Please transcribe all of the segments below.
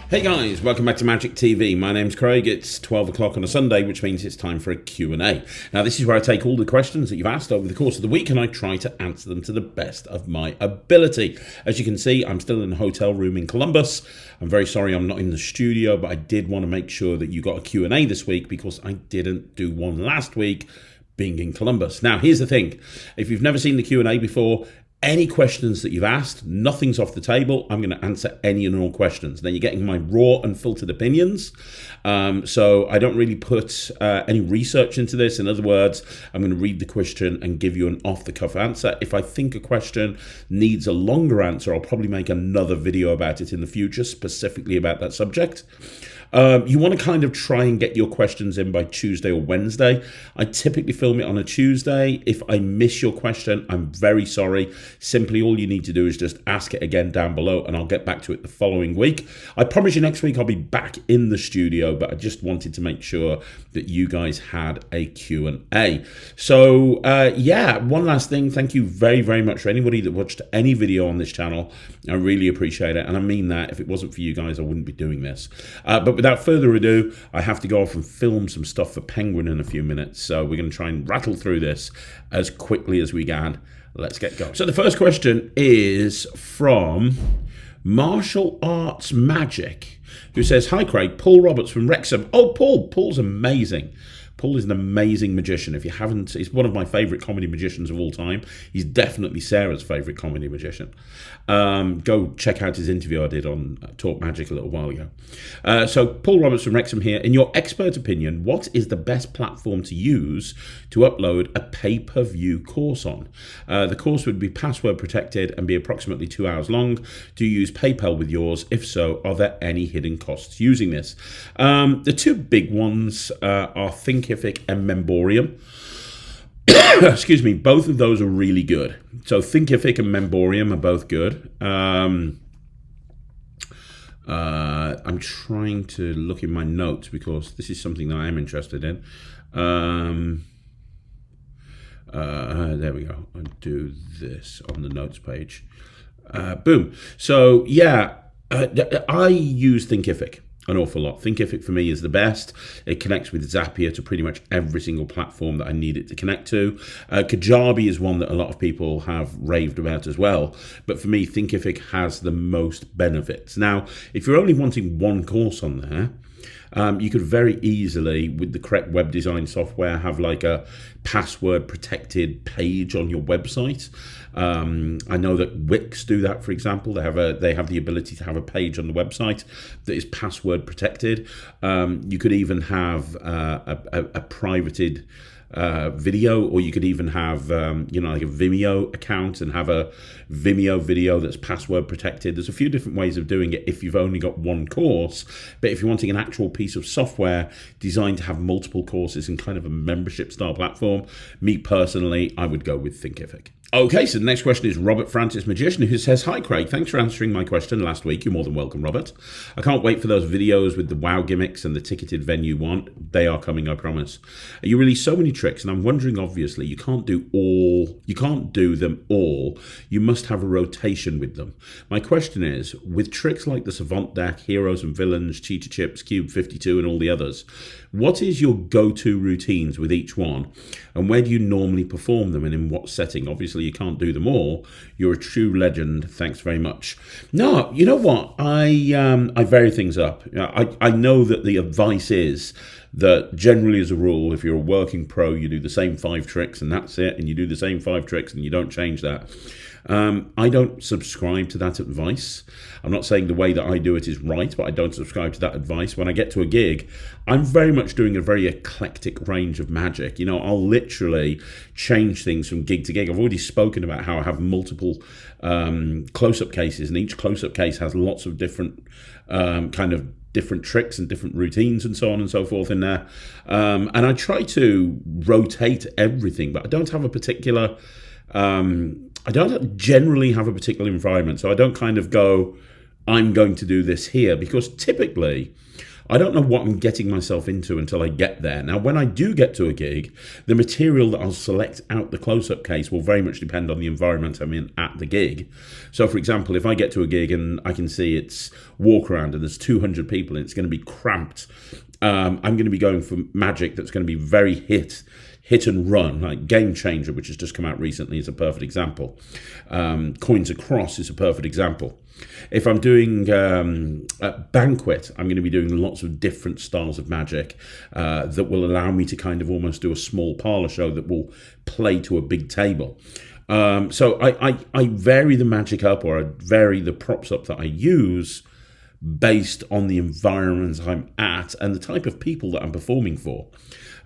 Hey guys, welcome back to Magic TV. My name's Craig. It's 12 o'clock on a Sunday, which means it's time for a Q&A. Now, this is where I take all the questions that you've asked over the course of the week and I try to answer them to the best of my ability. As you can see, I'm still in a hotel room in Columbus. I'm very sorry I'm not in the studio, but I did want to make sure that you got a Q&A this week because I didn't do one last week being in Columbus. Now, here's the thing. If you've never seen the Q&A before, any questions that you've asked, nothing's off the table. I'm going to answer any and all questions. Then you're getting my raw and filtered opinions. So I don't really put any research into this. In other words, I'm going to read the question and give you an off-the-cuff answer. If I think a question needs a longer answer, I'll probably make another video about it in the future, specifically about that subject. You want to kind of try and get your questions in by Tuesday or Wednesday. I typically film it on a Tuesday. If I miss your question, I'm very sorry. Simply all you need to do is just ask it again down below and I'll get back to it the following week. I promise you next week I'll be back in the studio, but I just wanted to make sure that you guys had a Q&A. So yeah, one last thing. Thank you very, very much for anybody that watched any video on this channel. I really appreciate it. And I mean that. If it wasn't for you guys, I wouldn't be doing this. But without further ado, I have to go off and film some stuff for Penguin in a few minutes. So we're going to try and rattle through this as quickly as we can. Let's get going. So the first question is from Martial Arts Magic, who says, "Hi Craig, Paul Roberts from Wrexham." Oh, Paul's amazing. Paul is an amazing magician. If you haven't, he's one of my favourite comedy magicians of all time. He's definitely Sarah's favourite comedy magician. Go check out his interview I did on Talk Magic a little while ago. So Paul Roberts from Wrexham here. In your expert opinion, what is the best platform to use to upload a pay-per-view course on? The course would be password protected and be approximately 2 hours long. Do you use PayPal with yours? If so, are there any hidden costs using this? The two big ones are Thinkific and Memborium. Excuse me, both of those are really good. So Thinkific and Memborium are both good. I'm trying to look in my notes because this is something that I am interested in. There we go. I'll do this on the notes page. Boom. So yeah, I use Thinkific an awful lot. Thinkific for me is the best. It connects with Zapier to pretty much every single platform that I need it to connect to. Kajabi is one that a lot of people have raved about as well. But for me, Thinkific has the most benefits. Now, if you're only wanting one course on there, you could very easily, with the correct web design software, have like a password protected page on your website. I know that Wix do that, for example. They have the ability to have a page on the website that is password protected. You could even have a privated video, or you could even have like a Vimeo account and have a Vimeo video that's password protected. There's a few different ways of doing it if you've only got one course, but if you're wanting an actual piece of software designed to have multiple courses in kind of a membership style platform, me personally, I would go with Thinkific. Okay, so the next question is Robert Francis Magician, who says, "Hi Craig, thanks for answering my question last week. You're more than welcome, Robert. I can't wait for those videos with the wow gimmicks and the ticketed venue one. They are coming, I promise. You release so many tricks, and I'm wondering, obviously, you can't do them all. You must have a rotation with them. My question is, with tricks like the Savant Deck, Heroes and Villains, Cheetah Chips, Cube 52, and all the others, what is your go-to routines with each one, and where do you normally perform them, and in what setting? Obviously, you can't do them all. You're a true legend. Thanks very much." No, you know what? I vary things up. I know that the advice is that generally, as a rule, if you're a working pro, you do the same 5 tricks and that's it, and you do the same 5 tricks and you don't change that. I don't subscribe to that advice. I'm not saying the way that I do it is right, but I don't subscribe to that advice. When I get to a gig, I'm very much doing a very eclectic range of magic. You know, I'll literally change things from gig to gig. I've already spoken about how I have multiple close-up cases, and each close-up case has lots of different different tricks and different routines and so on and so forth in there. And I try to rotate everything, but I don't have a particular... I don't generally have a particular environment, so I don't kind of go, I'm going to do this here, because typically I don't know what I'm getting myself into until I get there. Now, when I do get to a gig, the material that I'll select out the close-up case will very much depend on the environment I'm in at the gig. So, for example, if I get to a gig and I can see it's walk around and there's 200 people and it's going to be cramped, I'm going to be going for magic that's going to be very hit and run, like Game Changer, which has just come out recently, is a perfect example. Coins Across is a perfect example. If I'm doing a banquet, I'm going to be doing lots of different styles of magic that will allow me to kind of almost do a small parlour show that will play to a big table. So I vary the magic up, or I vary the props up that I use based on the environment I'm at and the type of people that I'm performing for.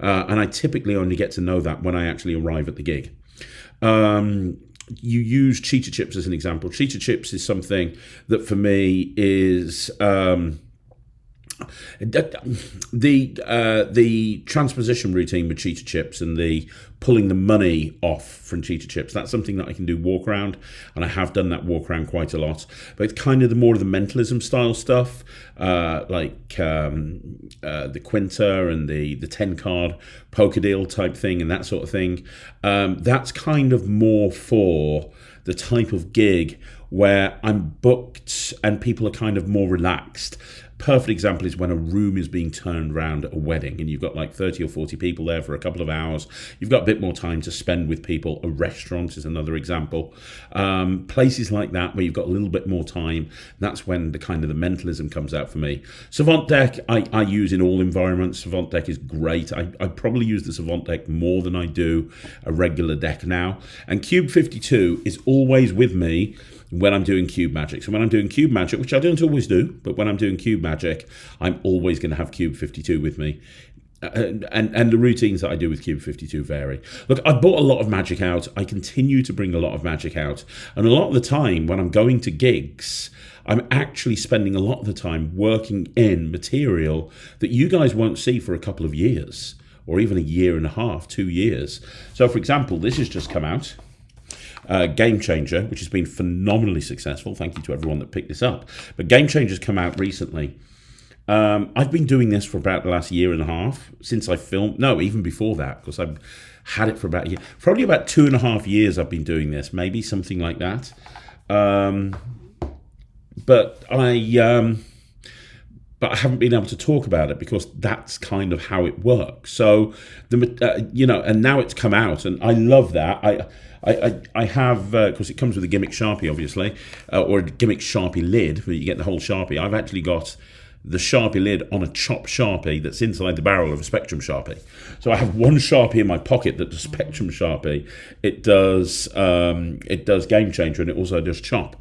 And I typically only get to know that when I actually arrive at the gig. You use cheetah chips as an example. Cheetah chips is something that for me is the transposition routine with cheetah chips and the pulling the money off from cheetah chips. That's something that I can do walk around, and I have done that walk around quite a lot. But it's kind of the more of the mentalism style stuff, like the Quinta and the 10 card poker deal type thing and that sort of thing. That's kind of more for the type of gig where I'm booked and people are kind of more relaxed. Perfect example is when a room is being turned around at a wedding and you've got like 30 or 40 people there for a couple of hours. You've got a bit more time to spend with people. A restaurant is another example. Places like that where you've got a little bit more time, that's when the kind of the mentalism comes out for me. Savant deck I use in all environments. Savant deck is great. I probably use the Savant deck more than I do a regular deck now. And Cube 52 is always with me when I'm doing cube magic. So when I'm doing cube magic, which I don't always do, but when I'm doing cube magic, I'm always going to have Cube 52 with me. And the routines that I do with Cube 52 vary. Look, I bought a lot of magic out. I continue to bring a lot of magic out. And a lot of the time when I'm going to gigs, I'm actually spending a lot of the time working in material that you guys won't see for a couple of years, or even a year and a half, 2 years. So for example, this has just come out. Game Changer, which has been phenomenally successful. Thank you to everyone that picked this up. But Game Changer's come out recently. I've been doing this for about the last year and a half since I filmed. No, even before that, because I've had it for about a year. Probably about 2.5 years I've been doing this, maybe something like that. But I haven't been able to talk about it because that's kind of how it works. So, and now it's come out, and I love that. I have, because it comes with a gimmick Sharpie, obviously, or a gimmick Sharpie lid, where you get the whole Sharpie. I've actually got the Sharpie lid on a chopped Sharpie that's inside the barrel of a Spectrum Sharpie. So I have one Sharpie in my pocket that does Spectrum Sharpie. It does Game Changer, and it also does chop.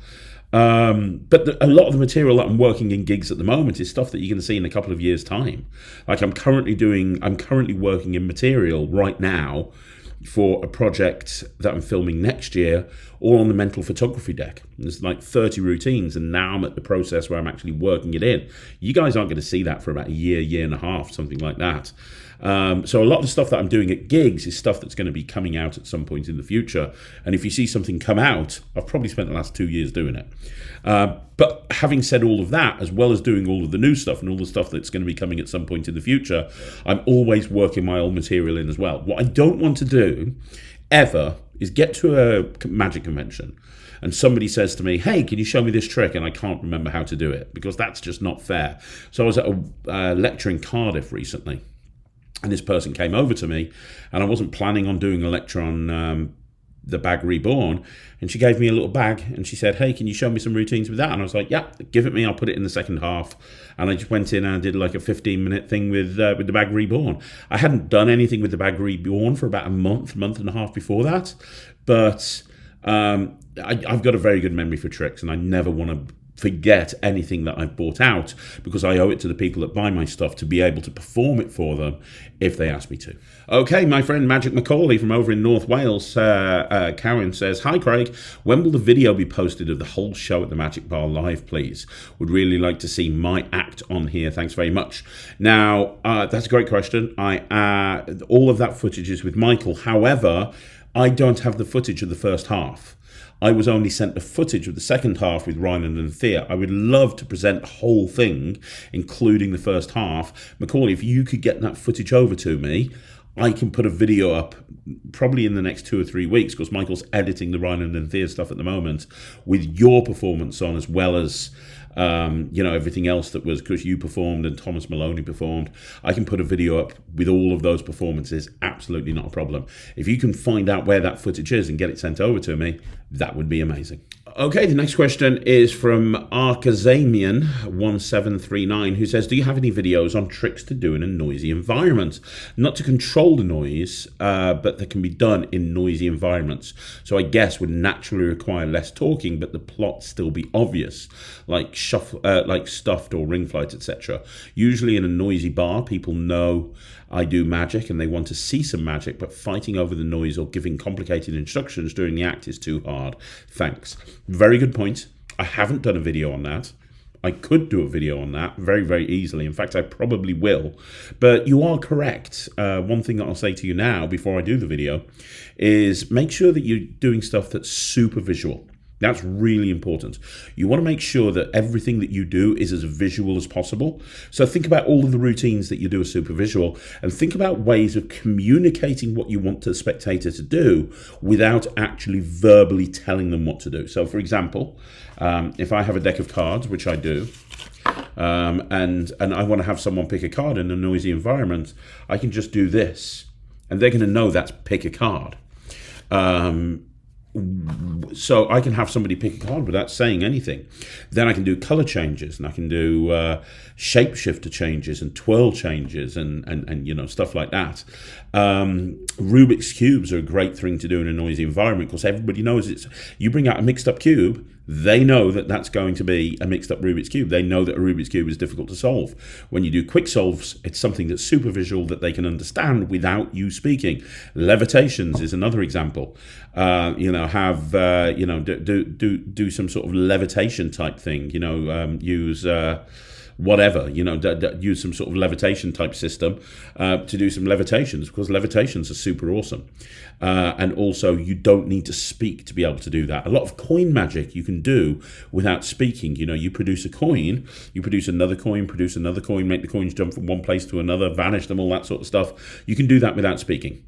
But a lot of the material that I'm working in gigs at the moment is stuff that you're going to see in a couple of years' time. Like I'm currently working in material right now for a project that I'm filming next year, all on the mental photography deck. There's like 30 routines, and now I'm at the process where I'm actually working it in. You guys aren't going to see that for about a year and a half, something like that. So a lot of the stuff that I'm doing at gigs is stuff that's going to be coming out at some point in the future. And if you see something come out, I've probably spent the last 2 years doing it. But having said all of that, as well as doing all of the new stuff and all the stuff that's going to be coming at some point in the future, I'm always working my old material in as well. What I don't want to do ever is get to a magic convention and somebody says to me, hey, can you show me this trick? And I can't remember how to do it, because that's just not fair. So I was at a lecture in Cardiff recently, and this person came over to me, and I wasn't planning on doing a lecture on the bag reborn, and she gave me a little bag, and she said, hey, can you show me some routines with that? And I was like, yeah, give it me, I'll put it in the second half. And I just went in and I did like a 15-minute thing with the bag reborn. I hadn't done anything with the bag reborn for about a month and a half before that, but I've got a very good memory for tricks, and I never want to forget anything that I've bought out, because I owe it to the people that buy my stuff to be able to perform it for them if they ask me to. Okay, my friend Magic Macaulay from over in North Wales, Cowan says, hi Craig, when will the video be posted of the whole show at the Magic Bar live, please? Would really like to see my act on here, thanks very much. Now, that's a great question. All of that footage is with Michael. However, I don't have the footage of the first half. I was only sent the footage of the second half with Ryland and Thea. I would love to present the whole thing, including the first half. Macaulay, if you could get that footage over to me, I can put a video up probably in the next 2 or 3 weeks, because Michael's editing the Ryland and Thea stuff at the moment, with your performance on, as well as everything else that was, because you performed and Thomas Maloney performed. I can put a video up with all of those performances, absolutely not a problem. If you can find out where that footage is and get it sent over to me, that would be amazing. Okay, the next question is from Arcazamian1739, who says, do you have any videos on tricks to do in a noisy environment? Not to control the noise, but that can be done in noisy environments. So I guess would naturally require less talking, but the plot still be obvious, like stuffed or ring flight, etc. Usually in a noisy bar, people know I do magic and they want to see some magic, but fighting over the noise or giving complicated instructions during the act is too hard. Thanks. Very good point. I haven't done a video on that. I could do a video on that very, very easily. In fact, I probably will. But you are correct. One thing that I'll say to you now before I do the video is make sure that you're doing stuff that's super visual. That's really important. You want to make sure that everything that you do is as visual as possible. So think about all of the routines that you do as super visual, and think about ways of communicating what you want the spectator to do without actually verbally telling them what to do. So for example, if I have a deck of cards, which I do, and I want to have someone pick a card in a noisy environment, I can just do this, and they're going to know that's pick a card. So I can have somebody pick a card without saying anything. Then I can do color changes, and I can do shapeshifter changes and twirl changes and stuff like that. Rubik's cubes are a great thing to do in a noisy environment, because everybody knows you bring out a mixed up cube, they know that that's going to be a mixed up Rubik's cube. They know that a Rubik's cube is difficult to solve. When you do quick solves, it's something that's super visual that they can understand without you speaking. Levitations is another example. Do some sort of levitation type thing. Use whatever, use some sort of levitation type system to do some levitations, because levitations are super awesome. And also, you don't need to speak to be able to do that. A lot of coin magic you can do without speaking. You produce a coin, you produce another coin, make the coins jump from one place to another, vanish them, all that sort of stuff. You can do that without speaking.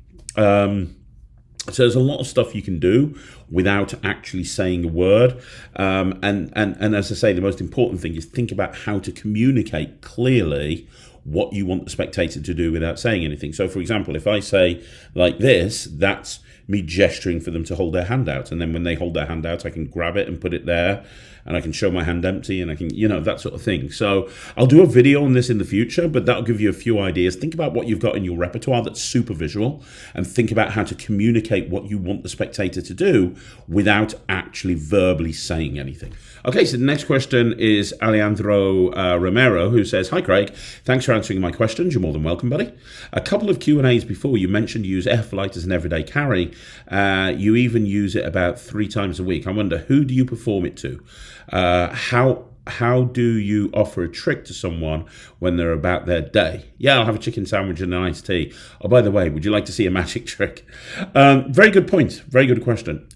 So there's a lot of stuff you can do without actually saying a word. And as I say, the most important thing is think about how to communicate clearly what you want the spectator to do without saying anything. So for example, if I say like this, that's me gesturing for them to hold their hand out. And then when they hold their hand out, I can grab it and put it there, and I can show my hand empty, and I can, that sort of thing. So I'll do a video on this in the future, but that'll give you a few ideas. Think about what you've got in your repertoire that's super visual, and think about how to communicate what you want the spectator to do without actually verbally saying anything. Okay, so the next question is Alejandro Romero, who says, hi Craig, thanks for answering my questions. You're more than welcome, buddy. A couple of Q&As before, you mentioned you use F-Light as an everyday carry. You even use it about 3 times a week. I wonder, who do you perform it to? How do you offer a trick to someone when they're about their day? Yeah, I'll have a chicken sandwich and an iced tea. Oh, by the way, would you like to see a magic trick? Very good point. Very good question.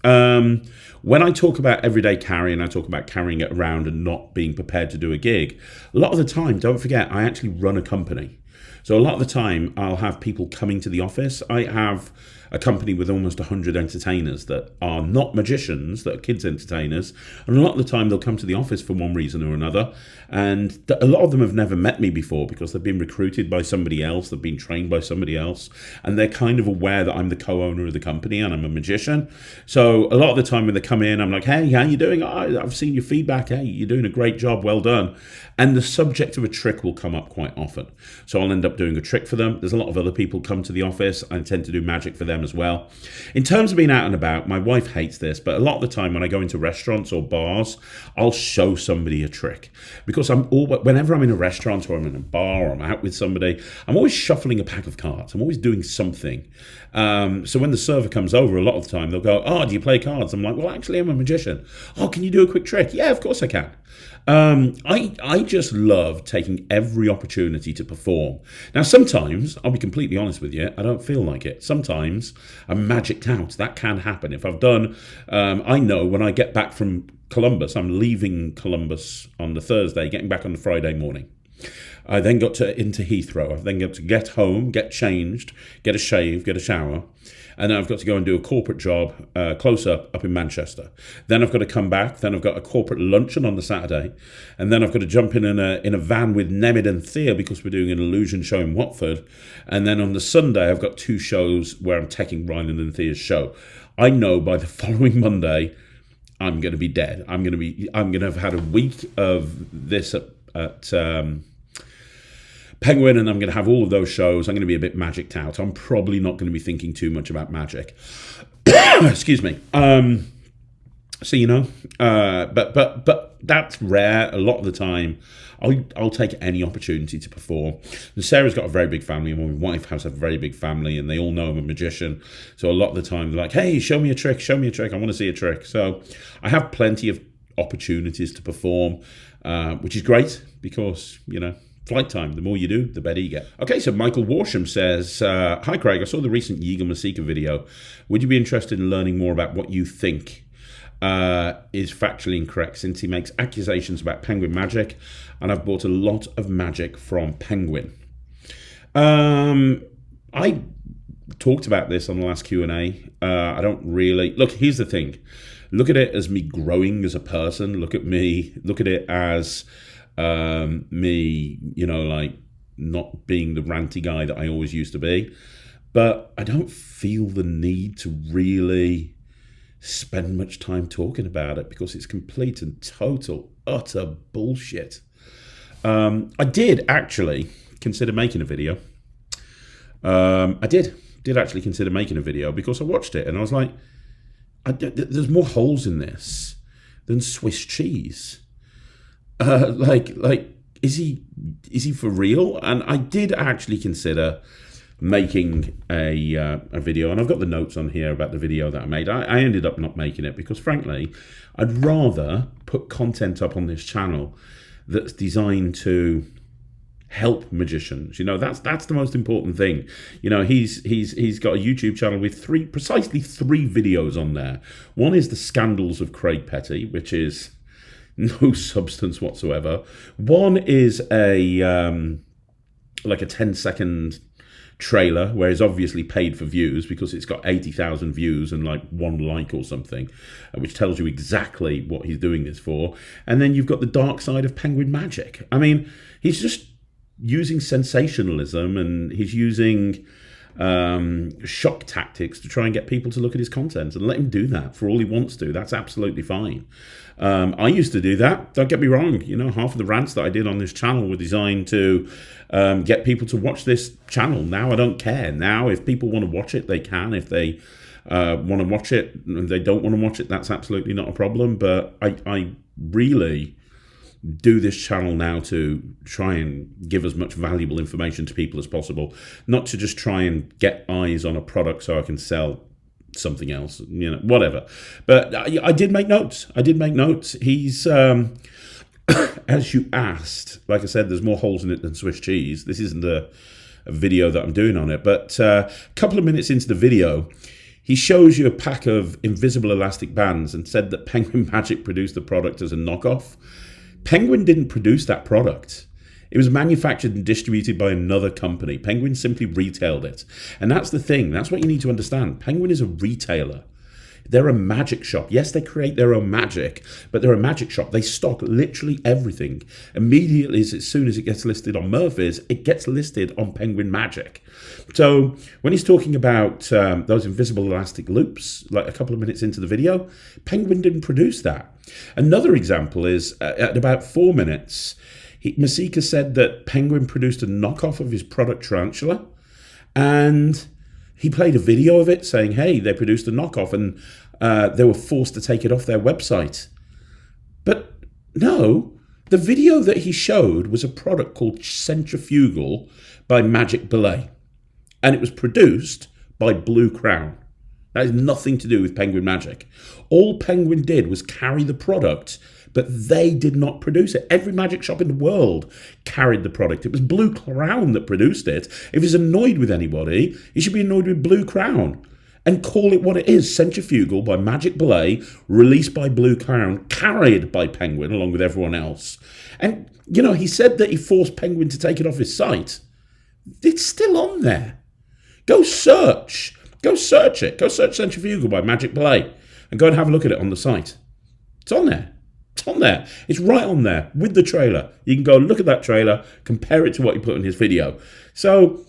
When I talk about everyday carry, and I talk about carrying it around and not being prepared to do a gig, a lot of the time, don't forget, I actually run a company. So a lot of the time, I'll have people coming to the office. I have a company with almost 100 entertainers that are not magicians, that are kids entertainers, and a lot of the time they'll come to the office for one reason or another, and a lot of them have never met me before because they've been recruited by somebody else, they've been trained by somebody else, and they're kind of aware that I'm the co-owner of the company and I'm a magician. So a lot of the time when they come in, I'm like, hey, how you doing? Oh, I've seen your feedback. Hey, you're doing a great job, well done. And the subject of a trick will come up quite often. So I'll end up doing a trick for them. There's a lot of other people come to the office. I tend to do magic for them as well. In terms of being out and about, my wife hates this, but a lot of the time when I go into restaurants or bars, I'll show somebody a trick. Because whenever I'm in a restaurant or I'm in a bar or I'm out with somebody, I'm always shuffling a pack of cards. I'm always doing something. So when the server comes over, a lot of the time they'll go, oh, do you play cards? I'm like, well, actually, I'm a magician. Oh, can you do a quick trick? Yeah, of course I can. I just love taking every opportunity to perform. Now, sometimes, I'll be completely honest with you, I don't feel like it. Sometimes I'm magicked out. That can happen. If I've done, I know when I get back from Columbus, I'm leaving Columbus on the Thursday, getting back on the Friday morning. I then got into Heathrow. I've then got to get home, get changed, get a shave, get a shower. And then I've got to go and do a corporate job close up in Manchester. Then I've got to come back. Then I've got a corporate luncheon on the Saturday. And then I've got to jump in a van with Nemid and Thea because we're doing an illusion show in Watford. And then on the Sunday, I've got 2 shows where I'm taking Ryland and Thea's show. I know by the following Monday, I'm going to be dead. I'm going to have had a week of this at Penguin, and I'm going to have all of those shows. I'm going to be a bit magicked out. I'm probably not going to be thinking too much about magic. Excuse me. So, you know, but that's rare. A lot of the time, I'll take any opportunity to perform. And Sarah's got a very big family, and my wife has a very big family, and they all know I'm a magician. So a lot of the time, they're like, hey, show me a trick, show me a trick. I want to see a trick. So I have plenty of opportunities to perform, which is great because, you know, flight time, the more you do, the better you get. Okay, so Michael Warsham says, hi Craig, I saw the recent Yigal Masika video. Would you be interested in learning more about what you think is factually incorrect, since he makes accusations about Penguin magic, and I've bought a lot of magic from Penguin. I talked about this on the last Q&A. I don't really... Look, here's the thing. Look at it as me growing as a person. Look at it as... me, you know, like not being the ranty guy that I always used to be. But I don't feel the need to really spend much time talking about it because it's complete and total, utter bullshit. I did actually consider making a video. I did actually consider making a video because I watched it and I was like, there's more holes in this than Swiss cheese. Is he for real? And I did actually consider making a video, and I've got the notes on here about the video that I made. I ended up not making it because, frankly, I'd rather put content up on this channel that's designed to help magicians. You know, that's the most important thing. You know, he's got a YouTube channel with precisely three videos on there. One is the scandals of Craig Petty, which is no substance whatsoever. One is a 10-second trailer where he's obviously paid for views because it's got 80,000 views and like 1 like or something, which tells you exactly what he's doing this for. And then you've got the dark side of Penguin magic. I mean, he's just using sensationalism and he's using shock tactics to try and get people to look at his content, and let him do that for all he wants to. That's absolutely fine. I used to do that. Don't get me wrong. You know, half of the rants that I did on this channel were designed to get people to watch this channel. Now I don't care. Now, if people want to watch it, they can. If they want to watch it and they don't want to watch it, that's absolutely not a problem. But I really do this channel now to try and give as much valuable information to people as possible, not to just try and get eyes on a product so I can sell something else, you know, whatever. But I did make notes. He's, as you asked, like I said, there's more holes in it than Swiss cheese. This isn't a video that I'm doing on it, but a couple of minutes into the video, he shows you a pack of invisible elastic bands and said that Penguin Magic produced the product as a knockoff. Penguin didn't produce that product. It was manufactured and distributed by another company. Penguin simply retailed it. And that's the thing. That's what you need to understand. Penguin is a retailer. They're a magic shop. Yes, they create their own magic, but they're a magic shop. They stock literally everything. Immediately, as soon as it gets listed on Murphy's, it gets listed on Penguin Magic. So when he's talking about those invisible elastic loops, like a couple of minutes into the video, Penguin didn't produce that. Another example is at about 4 minutes, Masika said that Penguin produced a knockoff of his product Tarantula, and he played a video of it saying, hey, they produced a knockoff and they were forced to take it off their website. But no, the video that he showed was a product called Centrifugal by Magic Ballet, and it was produced by Blue Crown. That has nothing to do with Penguin Magic. All Penguin did was carry the product, but they did not produce it. Every magic shop in the world carried the product. It was Blue Crown that produced it. If he's annoyed with anybody, he should be annoyed with Blue Crown and call it what it is. Centrifugal by Magic Ballet, released by Blue Crown, carried by Penguin along with everyone else. And, you know, he said that he forced Penguin to take it off his site. It's still on there. Go search it. Go search Centrifugal by Magic Ballet and go and have a look at it on the site. It's on there. It's on there. It's right on there with the trailer. You can go look at that trailer, compare it to what he put in his video. So,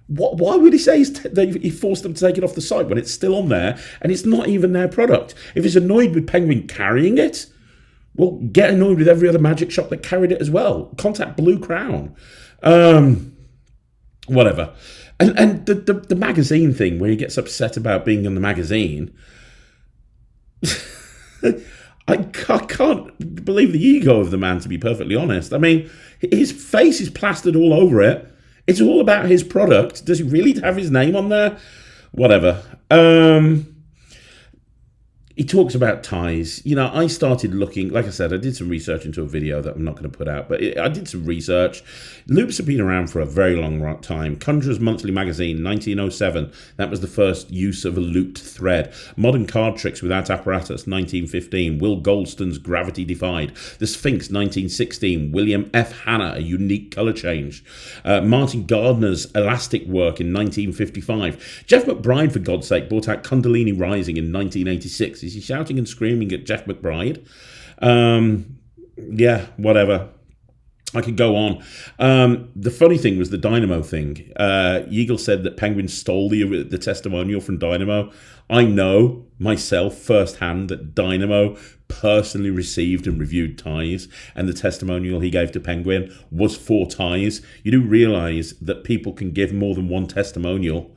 why would he say that he forced them to take it off the site when it's still on there and it's not even their product? If he's annoyed with Penguin carrying it, well, get annoyed with every other magic shop that carried it as well. Contact Blue Crown. Whatever. And the magazine thing where he gets upset about being in the magazine. I can't believe the ego of the man, to be perfectly honest. I mean, his face is plastered all over it. It's all about his product. Does he really have his name on there? Whatever. He talks about ties. You know, I started looking, like I said, I did some research into a video that I'm not going to put out, but I did some research. Loops have been around for a very long time. Conjurer's Monthly Magazine, 1907. That was the first use of a looped thread. Modern Card Tricks Without Apparatus, 1915. Will Goldston's Gravity Defied. The Sphinx, 1916. William F. Hanna, A Unique Colour Change. Martin Gardner's Elastic Work in 1955. Jeff McBride, for God's sake, brought out Kundalini Rising in 1986. Is he shouting and screaming at Jeff McBride? Yeah, whatever. I could go on. The funny thing was the Dynamo thing. Yigal said that Penguin stole the testimonial from Dynamo. I know myself firsthand that Dynamo personally received and reviewed ties, and the testimonial he gave to Penguin was for ties. You do realise that people can give more than one testimonial.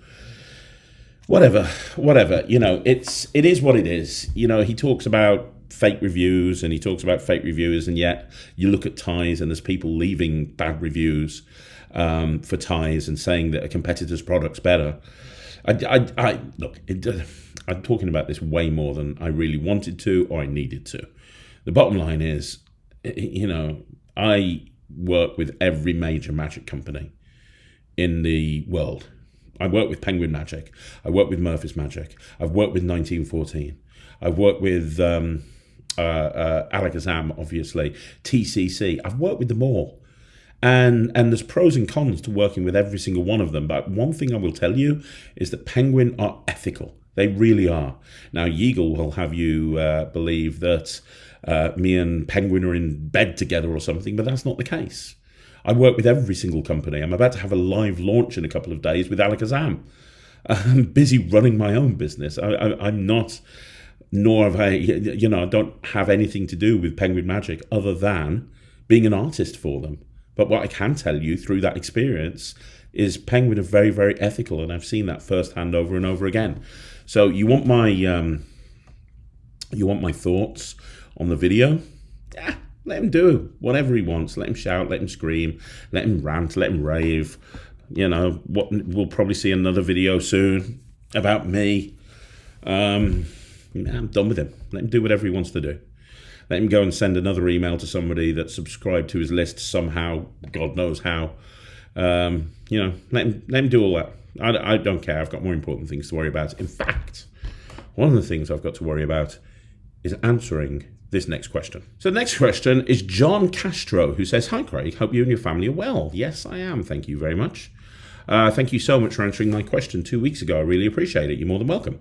Whatever, you know, it is what it is. You know, he talks about fake reviews and he talks about fake reviewers, and yet you look at ties and there's people leaving bad reviews for ties and saying that a competitor's product's better. Look, I'm talking about this way more than I really wanted to or I needed to. The bottom line is, you know, I work with every major magic company in the world. I work with Penguin Magic. I work with Murphy's Magic. I've worked with 1914. I've worked with Alakazam, obviously. TCC. I've worked with them all. And there's pros and cons to working with every single one of them. But one thing I will tell you is that Penguin are ethical. They really are. Now, Yigal will have you believe that me and Penguin are in bed together or something, but that's not the case. I work with every single company. I'm about to have a live launch in a couple of days with Alakazam. I'm busy running my own business. I'm not, nor have I, you know, I don't have anything to do with Penguin Magic other than being an artist for them. But what I can tell you through that experience is Penguin are very, very ethical, and I've seen that firsthand over and over again. So you want my thoughts on the video? Yeah. Let him do whatever he wants. Let him shout, let him scream, let him rant, let him rave. You know, we'll probably see another video soon about me. I'm done with him. Let him do whatever he wants to do. Let him go and send another email to somebody that's subscribed to his list somehow, God knows how. You know, let him do all that. I don't care. I've got more important things to worry about. In fact, one of the things I've got to worry about is answering this next question. So the next question is John Castro, who says, "Hi Craig, hope you and your family are well." Yes, I am. Thank you very much. Thank you so much for answering my question 2 weeks ago. I really appreciate it. You're more than welcome.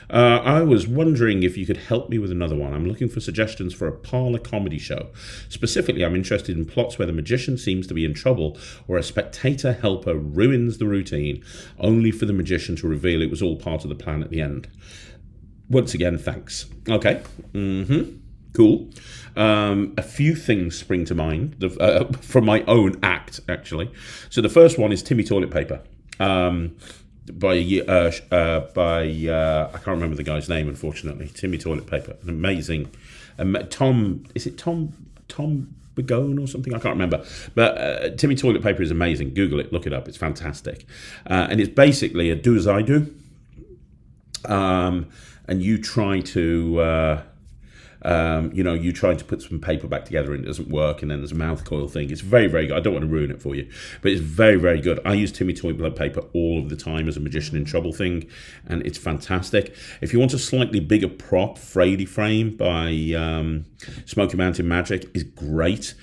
I was wondering if you could help me with another one. I'm looking for suggestions for a Parlour comedy show. Specifically, I'm interested in plots where the magician seems to be in trouble or a spectator helper ruins the routine, only for the magician to reveal it was all part of the plan at the end. Once again, thanks. Okay. Cool. A few things spring to mind from my own act, actually. So the first one is Timmy Toilet Paper. By I can't remember the guy's name, unfortunately. Timmy Toilet Paper, an amazing. Tom Begone or something? I can't remember. But Timmy Toilet Paper is amazing. Google it, look it up. It's fantastic, and it's basically a do as I do. and you try to you try to put some paper back together and it doesn't work, and then there's a mouth coil thing. It's very, very good. I don't want to ruin it for you, but it's very, very good. I use Timmy Toy Blood paper all of the time as a Magician in Trouble thing, and it's fantastic. If you want a slightly bigger prop, Frady Frame by Smoky Mountain Magic is great.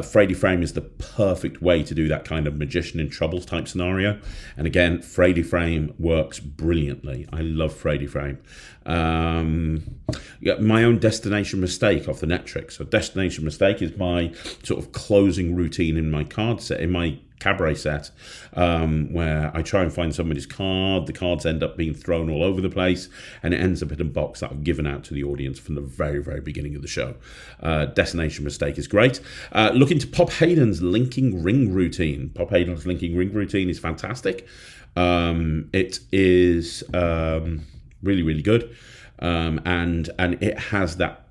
Frady Frame is the perfect way to do that kind of Magician in Trouble type scenario. And again, Frady Frame works brilliantly. I love Frady Frame. My own Destination Mistake off the Netrix. So Destination Mistake is my sort of closing routine in my card set, in my cabaret set, where I try and find somebody's card. The cards end up being thrown all over the place, and it ends up in a box that I've given out to the audience from the very, very beginning of the show. Destination Mistake is great. Look into Pop Hayden's Linking Ring routine. Pop Hayden's Linking Ring routine is fantastic. It is really, really good, and it has that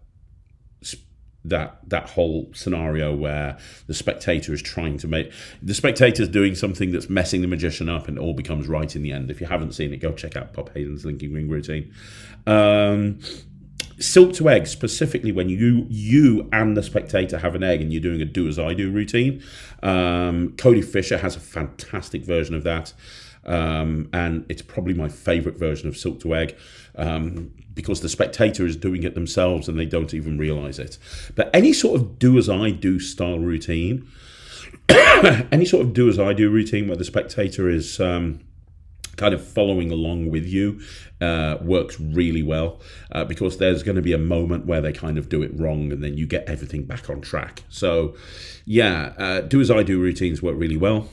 whole scenario where the spectator is trying to make the spectator's doing something that's messing the magician up, and it all becomes right in the end. If you haven't seen it, go check out Pop Hayden's Linking Ring routine. Silk to egg, specifically when you and the spectator have an egg and you're doing a do as I do routine. Cody Fisher has a fantastic version of that. And it's probably my favorite version of Silk to Egg, because the spectator is doing it themselves and they don't even realize it. But any sort of do as I do style routine, any sort of do as I do routine where the spectator is kind of following along with you, works really well, because there's going to be a moment where they kind of do it wrong and then you get everything back on track. So yeah, do as I do routines work really well.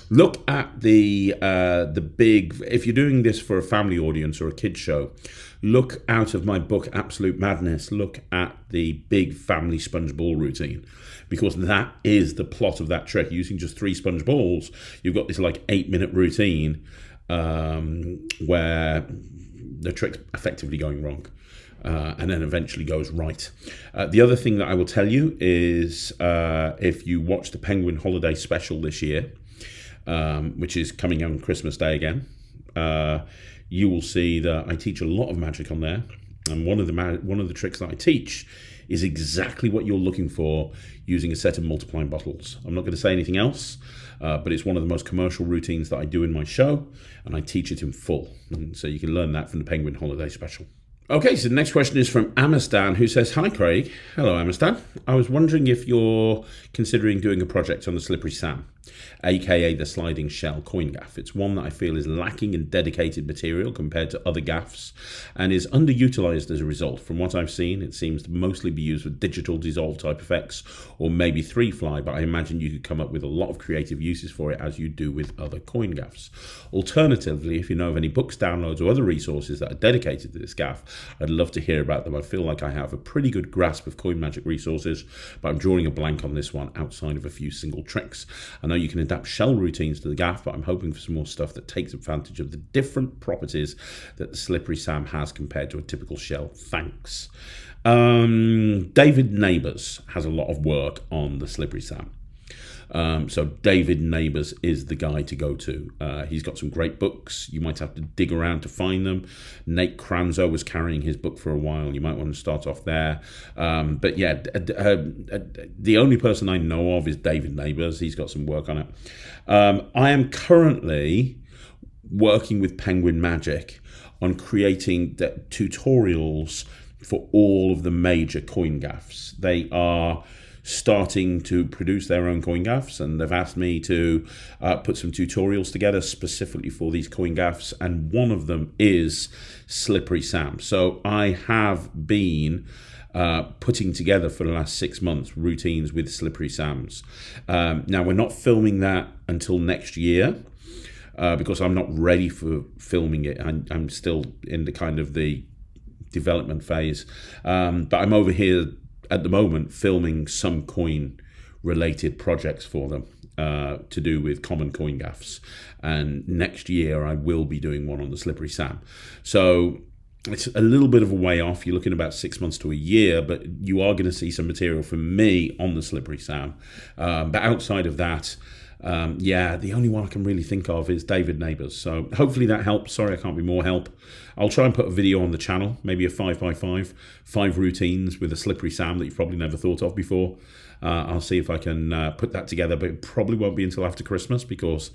Look at the big, if you're doing this for a family audience or a kid's show, look out of my book, Absolute Madness, look at the big family sponge ball routine, because that is the plot of that trick. Using just 3 sponge balls, you've got this like 8-minute routine where the trick's effectively going wrong. And then eventually goes right. The other thing that I will tell you is if you watch the Penguin Holiday Special this year, which is coming on Christmas Day again, you will see that I teach a lot of magic on there, and one of the tricks that I teach is exactly what you're looking for using a set of multiplying bottles. I'm not going to say anything else, but it's one of the most commercial routines that I do in my show, and I teach it in full, and so you can learn that from the Penguin Holiday Special. Okay, so the next question is from Amistan, who says, "Hi Craig." Hello Amistan. I was wondering if you're considering doing a project on the Slippery Sam, aka the sliding shell coin gaff. It's one that I feel is lacking in dedicated material compared to other gaffs and is underutilized as a result. From what I've seen, it seems to mostly be used for digital dissolve type effects or maybe 3-fly, but I imagine you could come up with a lot of creative uses for it as you do with other coin gaffs. Alternatively, if you know of any books, downloads or other resources that are dedicated to this gaff, I'd love to hear about them. I feel like I have a pretty good grasp of coin magic resources, but I'm drawing a blank on this one outside of a few single tricks. I know you can adapt shell routines to the gaff, but I'm hoping for some more stuff that takes advantage of the different properties that the Slippery Sam has compared to a typical shell. Thanks. David Neighbours has a lot of work on the Slippery Sam. So David Neighbours is the guy to go to. He's got some great books. You might have to dig around to find them. Nate Kranzo was carrying his book for a while. You might want to start off there. But yeah, the only person I know of is David Neighbours. He's got some work on it. I am currently working with Penguin Magic on creating the tutorials for all of the major coin gaffs. They are starting to produce their own coin gaffs, and they've asked me to put some tutorials together specifically for these coin gaffs, and one of them is Slippery Sam. So I have been putting together for the last 6 months routines with Slippery Sams. Now we're not filming that until next year, because I'm not ready for filming it. I'm still in the kind of the development phase, but I'm over here at the moment filming some coin related projects for them to do with common coin gaffs, and next year I will be doing one on the Slippery Sam. So it's a little bit of a way off. You're looking about 6 months to a year, but you are going to see some material from me on the Slippery Sam. But outside of that, Yeah, the only one I can really think of is David Neighbours. So hopefully that helps. Sorry I can't be more help. I'll try and put a video on the channel, maybe a 5x5, 5 routines with a slippery Sam that you've probably never thought of before. I'll see if I can put that together, but it probably won't be until after Christmas because,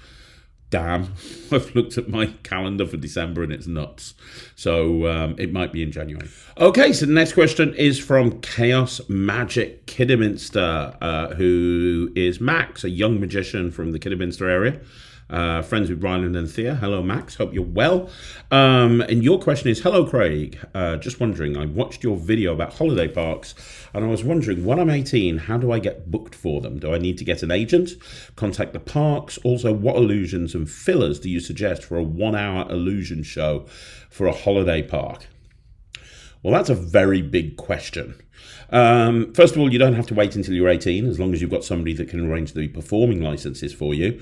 damn, I've looked at my calendar for December and it's nuts. So it might be in January. Okay, so the next question is from Chaos Magic Kidderminster, who is Max, a young magician from the Kidderminster area. Friends with Ryland and Thea. Hello, Max. Hope you're well. And your question is, hello, Craig. Just wondering, I watched your video about holiday parks, and I was wondering, when I'm 18, how do I get booked for them? Do I need to get an agent? Contact the parks? Also, what illusions and fillers do you suggest for a 1-hour illusion show for a holiday park? Well, that's a very big question. First of all, you don't have to wait until you're 18, as long as you've got somebody that can arrange the performing licenses for you.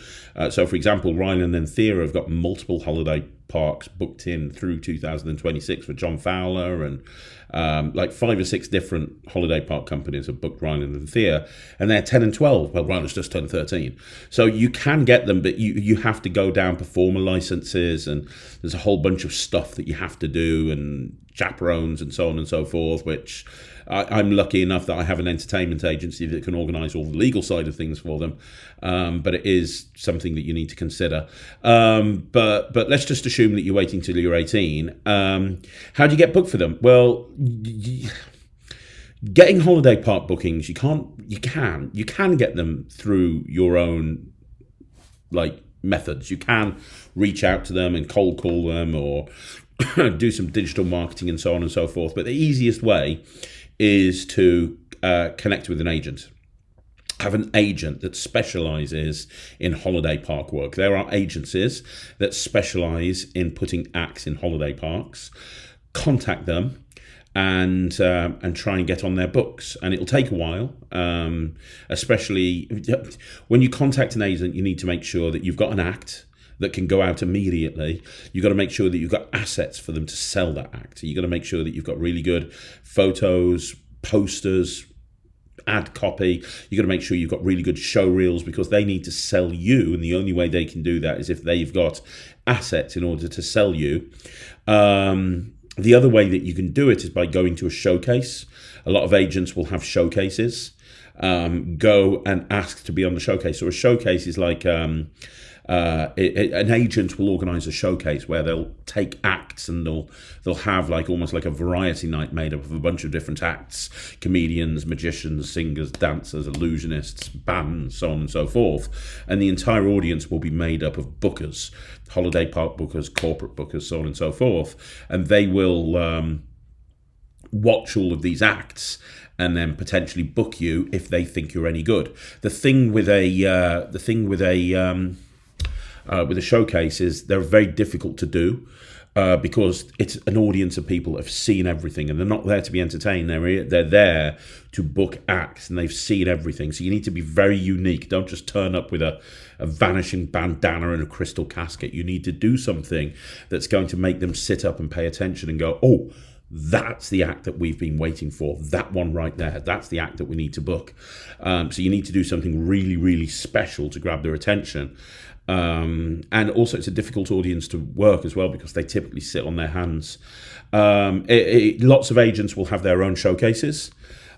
So, for example, Ryland and Thea have got multiple holiday parks booked in through 2026 with John Fowler, and like 5 or 6 different holiday park companies have booked Ryland and Thea, and they're 10 and 12. Well, Ryland's just turned 13. So you can get them, but you have to go down performer licenses, and there's a whole bunch of stuff that you have to do, and chaperones and so on and so forth, which I'm lucky enough that I have an entertainment agency that can organise all the legal side of things for them, but it is something that you need to consider. But let's just assume that you're waiting till you're 18. How do you get booked for them? Well, getting holiday park bookings, you can get them through your own methods. You can reach out to them and cold call them, or do some digital marketing and so on and so forth. But the easiest way is to connect with an agent. Have an agent that specialises in holiday park work. There are agencies that specialise in putting acts in holiday parks. Contact them and try and get on their books. And it'll take a while, especially when you contact an agent. You need to make sure that you've got an act that can go out immediately. You've got to make sure that you've got assets for them to sell that act. You've got to make sure that you've got really good photos, posters, ad copy. You've got to make sure you've got really good show reels, because they need to sell you, and the only way they can do that is if they've got assets in order to sell you. The other way that you can do it is by going to a showcase. A lot of agents will have showcases. Go and ask to be on the showcase. So a showcase is like an agent will organise a showcase where they'll take acts, and they'll have almost like a variety night made up of a bunch of different acts: comedians, magicians, singers, dancers, illusionists, bands, so on and so forth. And the entire audience will be made up of bookers, holiday park bookers, corporate bookers, so on and so forth. And they will watch all of these acts and then potentially book you if they think you're any good. The thing with a showcase is they're very difficult to do because it's an audience of people that have seen everything, and they're not there to be entertained. They're there to book acts, and they've seen everything. So you need to be very unique. Don't just turn up with a vanishing bandana and a crystal casket. You need to do something that's going to make them sit up and pay attention and go, oh, that's the act that we've been waiting for. That one right there. That's the act that we need to book. So you need to do something really, really special to grab their attention. And also it's a difficult audience to work as well, because they typically sit on their hands. Lots of agents will have their own showcases.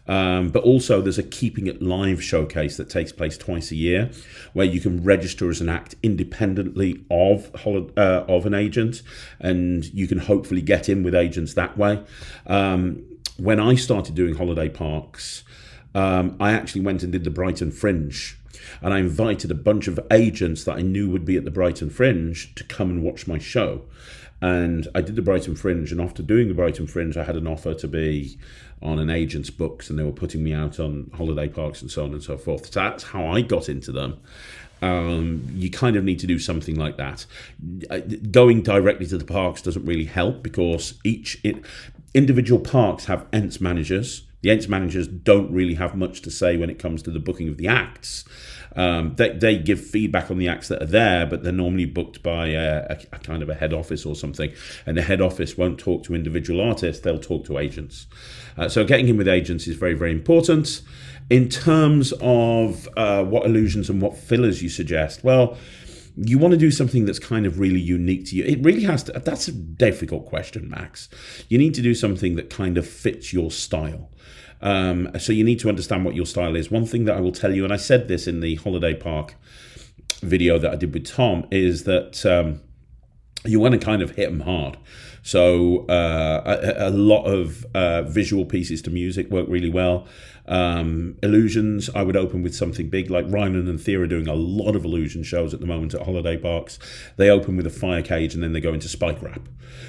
But also there's a Keeping It Live showcase that takes place twice a year, where you can register as an act independently of an agent, and you can hopefully get in with agents that way. When I started doing holiday parks, I actually went and did the Brighton Fringe, and I invited a bunch of agents that I knew would be at the Brighton Fringe to come and watch my show. And I did the Brighton Fringe, and after doing the Brighton Fringe, I had an offer to be on an agent's books, and they were putting me out on holiday parks and so on and so forth. So that's how I got into them. You kind of need to do something like that. Going directly to the parks doesn't really help, because individual parks have ENTS managers, The agents managers don't really have much to say when it comes to the booking of the acts. They give feedback on the acts that are there, but they're normally booked by a kind of a head office or something, and the head office won't talk to individual artists, they'll talk to agents. So getting in with agents is very, very important. In terms of what illusions and what fillers you suggest, well, you want to do something that's kind of really unique to you. It really has to. That's a difficult question, Max. You need to do something that kind of fits your style. So you need to understand what your style is. One thing that I will tell you, and I said this in the holiday park video that I did with Tom, is that you want to kind of hit them hard. So a lot of visual pieces to music work really well. Illusions, I would open with something big, like Ryland and Thea are doing a lot of illusion shows at the moment at holiday parks. They open with a fire cage and then they go into spike wrap,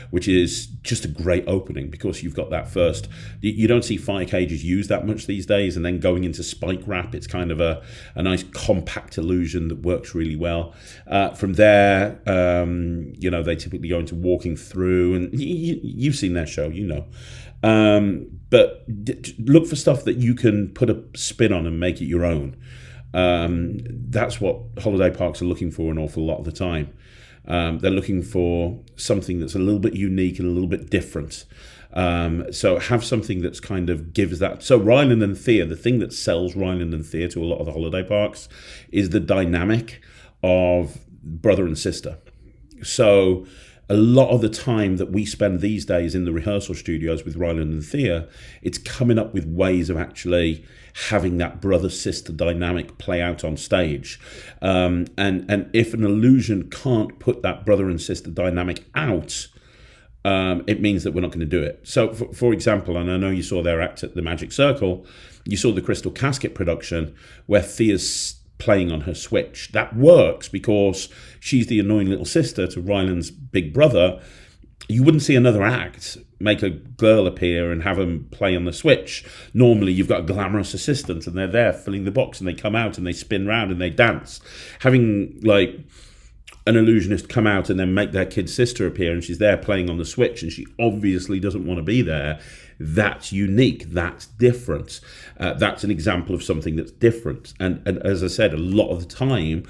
which is just a great opening because you've got that first. You don't see fire cages used that much these days, and then going into spike wrap, it's kind of a nice compact illusion that works really well. From there, they typically go into walking through, and you've seen their show, but look for stuff that you can put a spin on and make it your own. That's what holiday parks are looking for an awful lot of the time. They're looking for something that's a little bit unique and a little bit different. So have something that's kind of gives that. So Ryland and Thea, the thing that sells Ryland and Thea to a lot of the holiday parks is the dynamic of brother and sister. So a lot of the time that we spend these days in the rehearsal studios with Ryland and Thea, it's coming up with ways of actually having that brother-sister dynamic play out on stage. And if an illusion can't put that brother and sister dynamic out, it means that we're not going to do it. So, for example, and I know you saw their act at the Magic Circle, you saw the Crystal Casket production where Thea's playing on her switch. That works because she's the annoying little sister to Ryland's big brother. You wouldn't see another act make a girl appear and have them play on the switch. Normally you've got a glamorous assistant and they're there filling the box, and they come out and they spin round and they dance. Having like an illusionist come out and then make their kid sister appear and she's there playing on the switch and she obviously doesn't want to be there, that's unique, that's different. That's an example of something that's different. And as I said, a lot of the time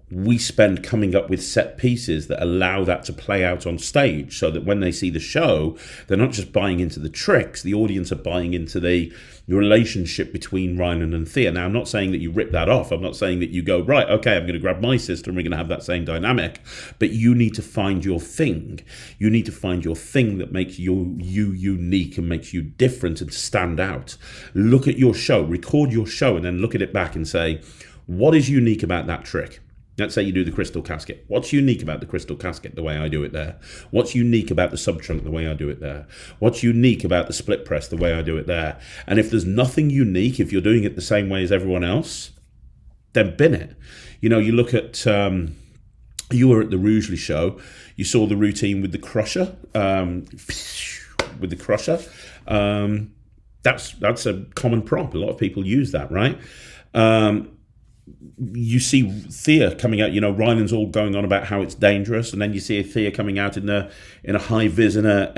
we spend coming up with set pieces that allow that to play out on stage, so that when they see the show, they're not just buying into the tricks, the audience are buying into the relationship between Ryland and Thea. Now, I'm not saying that you rip that off. I'm not saying that you go, right, okay, I'm going to grab my sister and we're going to have that same dynamic. But you need to find your thing. You need to find your thing that makes you unique and makes you different and stand out. Look at your show, record your show, and then look at it back and say, what is unique about that trick? Let's say you do the Crystal Casket. What's unique about the Crystal Casket the way I do it there? What's unique about the sub-trunk the way I do it there? What's unique about the split press the way I do it there? And if there's nothing unique, if you're doing it the same way as everyone else, then bin it. You look at, you were at the Rugeley show, you saw the routine with the crusher, that's a common prop. A lot of people use that, right? You see Thea coming out, Ryland's all going on about how it's dangerous, and then you see Thea coming out in a high vis and a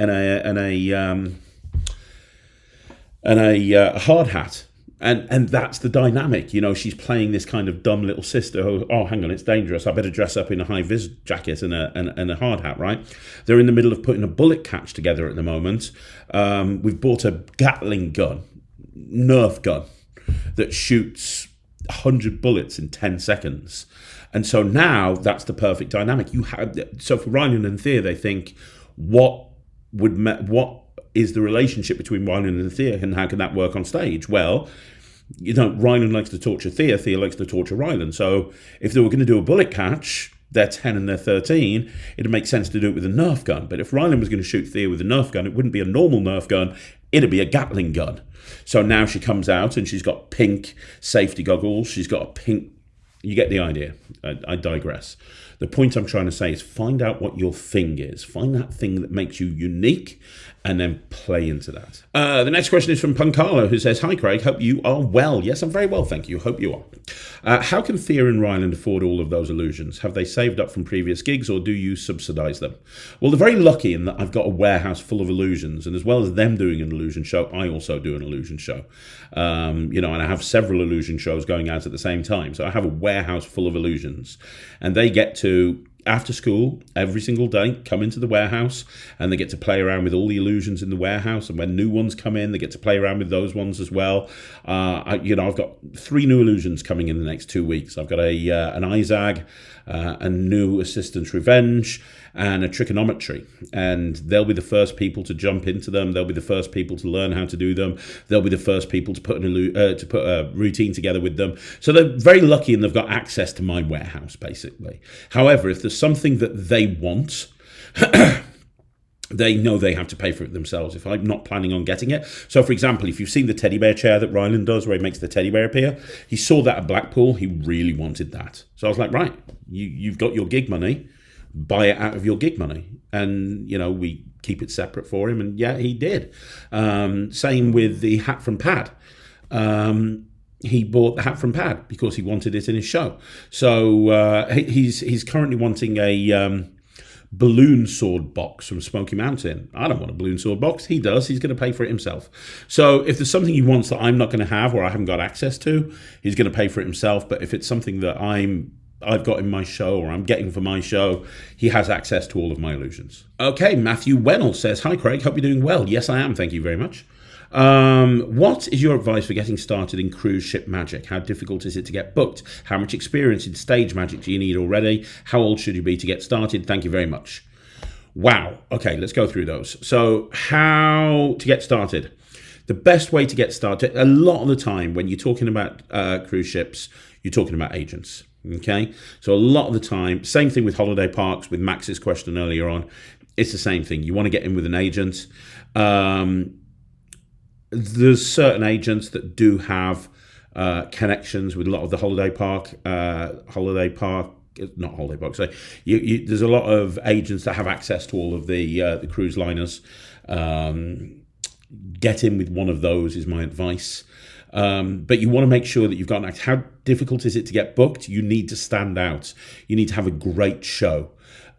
hard hat, and that's the dynamic. She's playing this kind of dumb little sister who, oh, hang on, it's dangerous, I better dress up in a high vis jacket and a hard hat, right? They're in the middle of putting a bullet catch together at the moment. We've bought a Gatling gun, Nerf gun, that shoots 100 bullets in 10 seconds. And so now that's the perfect dynamic. So for Ryland and Thea, they think, what is the relationship between Ryland and Thea, and how can that work on stage? Well, Ryland likes to torture Thea, Thea likes to torture Ryland. So if they were going to do a bullet catch, they're 10 and they're 13, it'd make sense to do it with a Nerf gun. But if Ryland was going to shoot Thea with a Nerf gun, it wouldn't be a normal Nerf gun, it'd be a Gatling gun. So now she comes out and she's got pink safety goggles. She's got a pink... You get the idea. I digress. The point I'm trying to say is find out what your thing is. Find that thing that makes you unique and then play into that. The next question is from Punkalo, who says, "Hi Craig, hope you are well." Yes, I'm very well, thank you. Hope you are. How can Thea and Ryland afford all of those illusions? Have they saved up from previous gigs, or do you subsidise them? Well, they're very lucky in that I've got a warehouse full of illusions, and as well as them doing an illusion show, I also do an illusion show. And I have several illusion shows going out at the same time. So I have a warehouse full of illusions, and they get to, after school, every single day, come into the warehouse, and they get to play around with all the illusions in the warehouse. And when new ones come in, they get to play around with those ones as well. I've got 3 new illusions coming in the next 2 weeks. I've got an Izag, a new Assistant's Revenge, and a Trigonometry. And they'll be the first people to jump into them. They'll be the first people to learn how to do them. They'll be the first people to put a routine together with them. So they're very lucky, and they've got access to my warehouse, basically. However, if there's something that they want, they know they have to pay for it themselves if I'm not planning on getting it. So, for example, if you've seen the teddy bear chair that Ryland does, where he makes the teddy bear appear, he saw that at Blackpool. He really wanted that. So I was like, right, you've got your gig money. Buy it out of your gig money. And, we keep it separate for him. And, yeah, he did. Same with the hat from Pad. He bought the hat from Pad because he wanted it in his show. So he's currently wanting a balloon sword box from Smoky Mountain. I don't want a balloon sword box. He does. He's going to pay for it himself. So if there's something he wants that I'm not going to have or I haven't got access to, he's going to pay for it himself. But if it's something that I've got in my show or I'm getting for my show, he has access to all of my illusions. Okay, Matthew Wennell says, "Hi Craig, hope you're doing well." Yes, I am. Thank you very much. What is your advice for getting started in cruise ship magic? How difficult is it to get booked? How much experience in stage magic do you need already? How old should you be to get started? Thank you very much. Wow. Okay, let's go through those. So how to get started? The best way to get started, a lot of the time when you're talking about cruise ships, you're talking about agents. Okay, so a lot of the time, same thing with holiday parks, with Max's question earlier on, it's the same thing. You want to get in with an agent. There's certain agents that do have connections with a lot of the there's a lot of agents that have access to all of the cruise liners. Get in with one of those is my advice. But you want to make sure that you've got an act. How difficult is it to get booked? You need to stand out. You need to have a great show.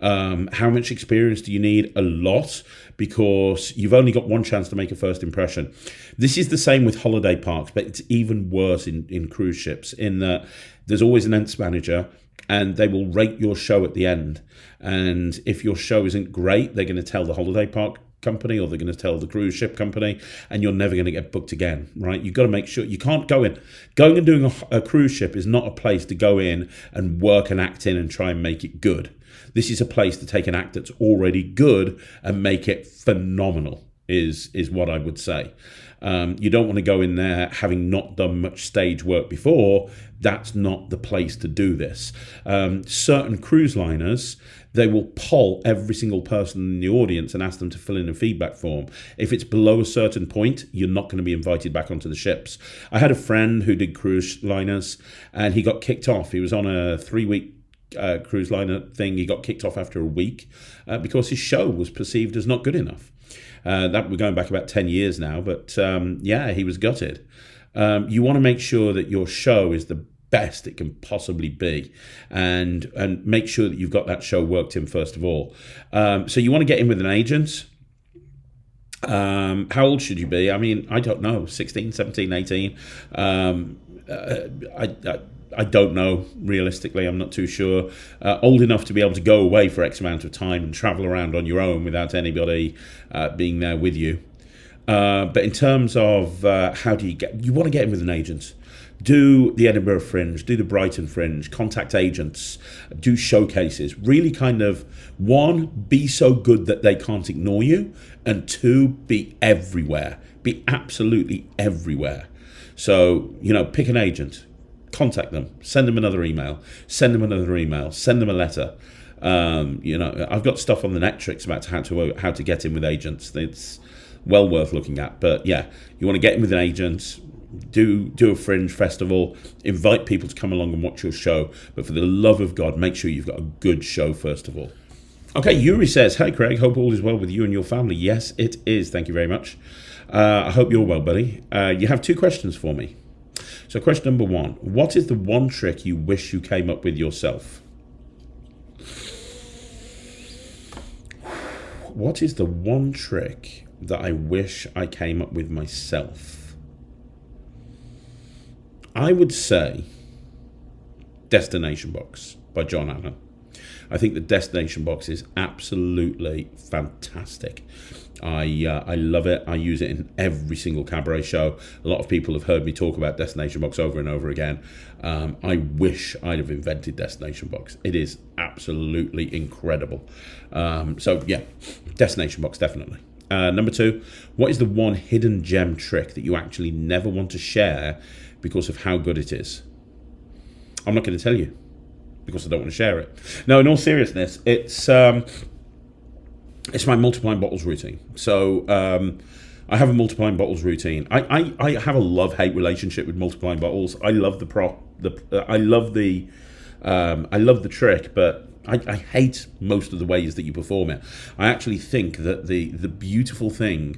How much experience do you need? A lot, because you've only got one chance to make a first impression. This is the same with holiday parks, but it's even worse in cruise ships, in that there's always an events manager, and they will rate your show at the end. And if your show isn't great, they're going to tell the holiday park company, or they're going to tell the cruise ship company, and you're never going to get booked again, right? You've got to make sure you can't going and doing a cruise ship is not a place to go in and work an act in and try and make it good. This is a place to take an act that's already good and make it phenomenal, is what I would say. You don't want to go in there having not done much stage work before. That's not the place to do this. Certain cruise liners, they will poll every single person in the audience and ask them to fill in a feedback form. If it's below a certain point, you're not going to be invited back onto the ships. I had a friend who did cruise liners, and he got kicked off. He was on a 3-week cruise liner thing. He got kicked off after a week because his show was perceived as not good enough. That we're going back about 10 years now, but he was gutted. You want to make sure that your show is the best it can possibly be, and make sure that you've got that show worked in first of all. So you want to get in with an agent. How old should you be? I mean, I don't know, 16, 17, 18. I don't know, realistically, I'm not too sure. Old enough to be able to go away for X amount of time and travel around on your own without anybody being there with you. But in terms of how do you want to get in with an agent. Do the Edinburgh Fringe, do the Brighton Fringe, contact agents, do showcases. Really kind of, 1, be so good that they can't ignore you, and 2, be everywhere. Be absolutely everywhere. So, pick an agent. Contact them, send them another email, send them a letter. I've got stuff on the Netrix about how to get in with agents. It's well worth looking at. But yeah, you want to get in with an agent, do a fringe festival, invite people to come along and watch your show, but for the love of God, make sure you've got a good show first of all. Okay, Yuri says, "Hey Craig, hope all is well with you and your family." Yes, it is. Thank you very much. I hope you're well, buddy. You have 2 questions for me. So question number 1, what is the one trick you wish you came up with yourself? What is the one trick that I wish I came up with myself? I would say Destination Box by John Allen. I think the Destination Box is absolutely fantastic. I love it. I use it in every single cabaret show. A lot of people have heard me talk about Destination Box over and over again. I wish I'd have invented Destination Box. It is absolutely incredible. So yeah, Destination Box, definitely. Number 2, what is the one hidden gem trick that you actually never want to share because of how good it is? I'm not going to tell you, because I don't want to share it. No, in all seriousness, it's my multiplying bottles routine. So I have a multiplying bottles routine. I have a love-hate relationship with multiplying bottles. I love the prop. I love the trick, but I hate most of the ways that you perform it. I actually think that the beautiful thing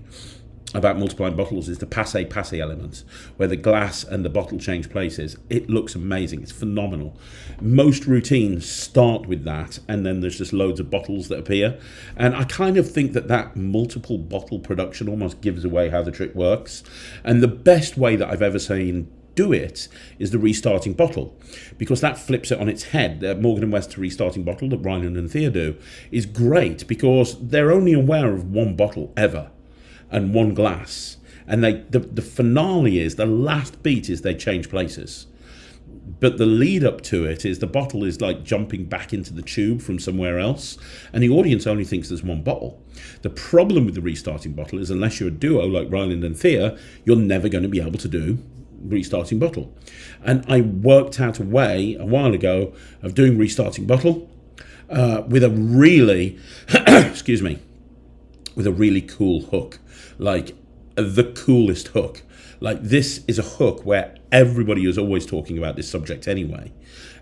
about multiplying bottles is the passe element, where the glass and the bottle change places. It looks amazing. It's phenomenal. Most routines start with that, and then there's just loads of bottles that appear. And I kind of think that multiple bottle production almost gives away how the trick works. And the best way that I've ever seen do it is the restarting bottle, because that flips it on its head. The Morgan & West restarting bottle that Ryland and Thea do is great, because they're only aware of one bottle ever and one glass, and the finale is, the last beat is they change places, but the lead up to it is the bottle is like jumping back into the tube from somewhere else, and the audience only thinks there's one bottle. The problem with the restarting bottle is, unless you're a duo like Ryland and Thea, you're never going to be able to do restarting bottle. And I worked out a way a while ago of doing restarting bottle with a really excuse me, with a really cool hook, like the coolest hook. Like, this is a hook where everybody is always talking about this subject anyway,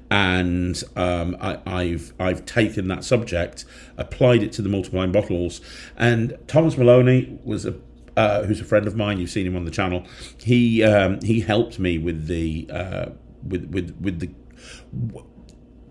and I've taken that subject, applied it to the multiplying bottles. And Thomas Maloney was who's a friend of mine. You've seen him on the channel. He helped me with the with the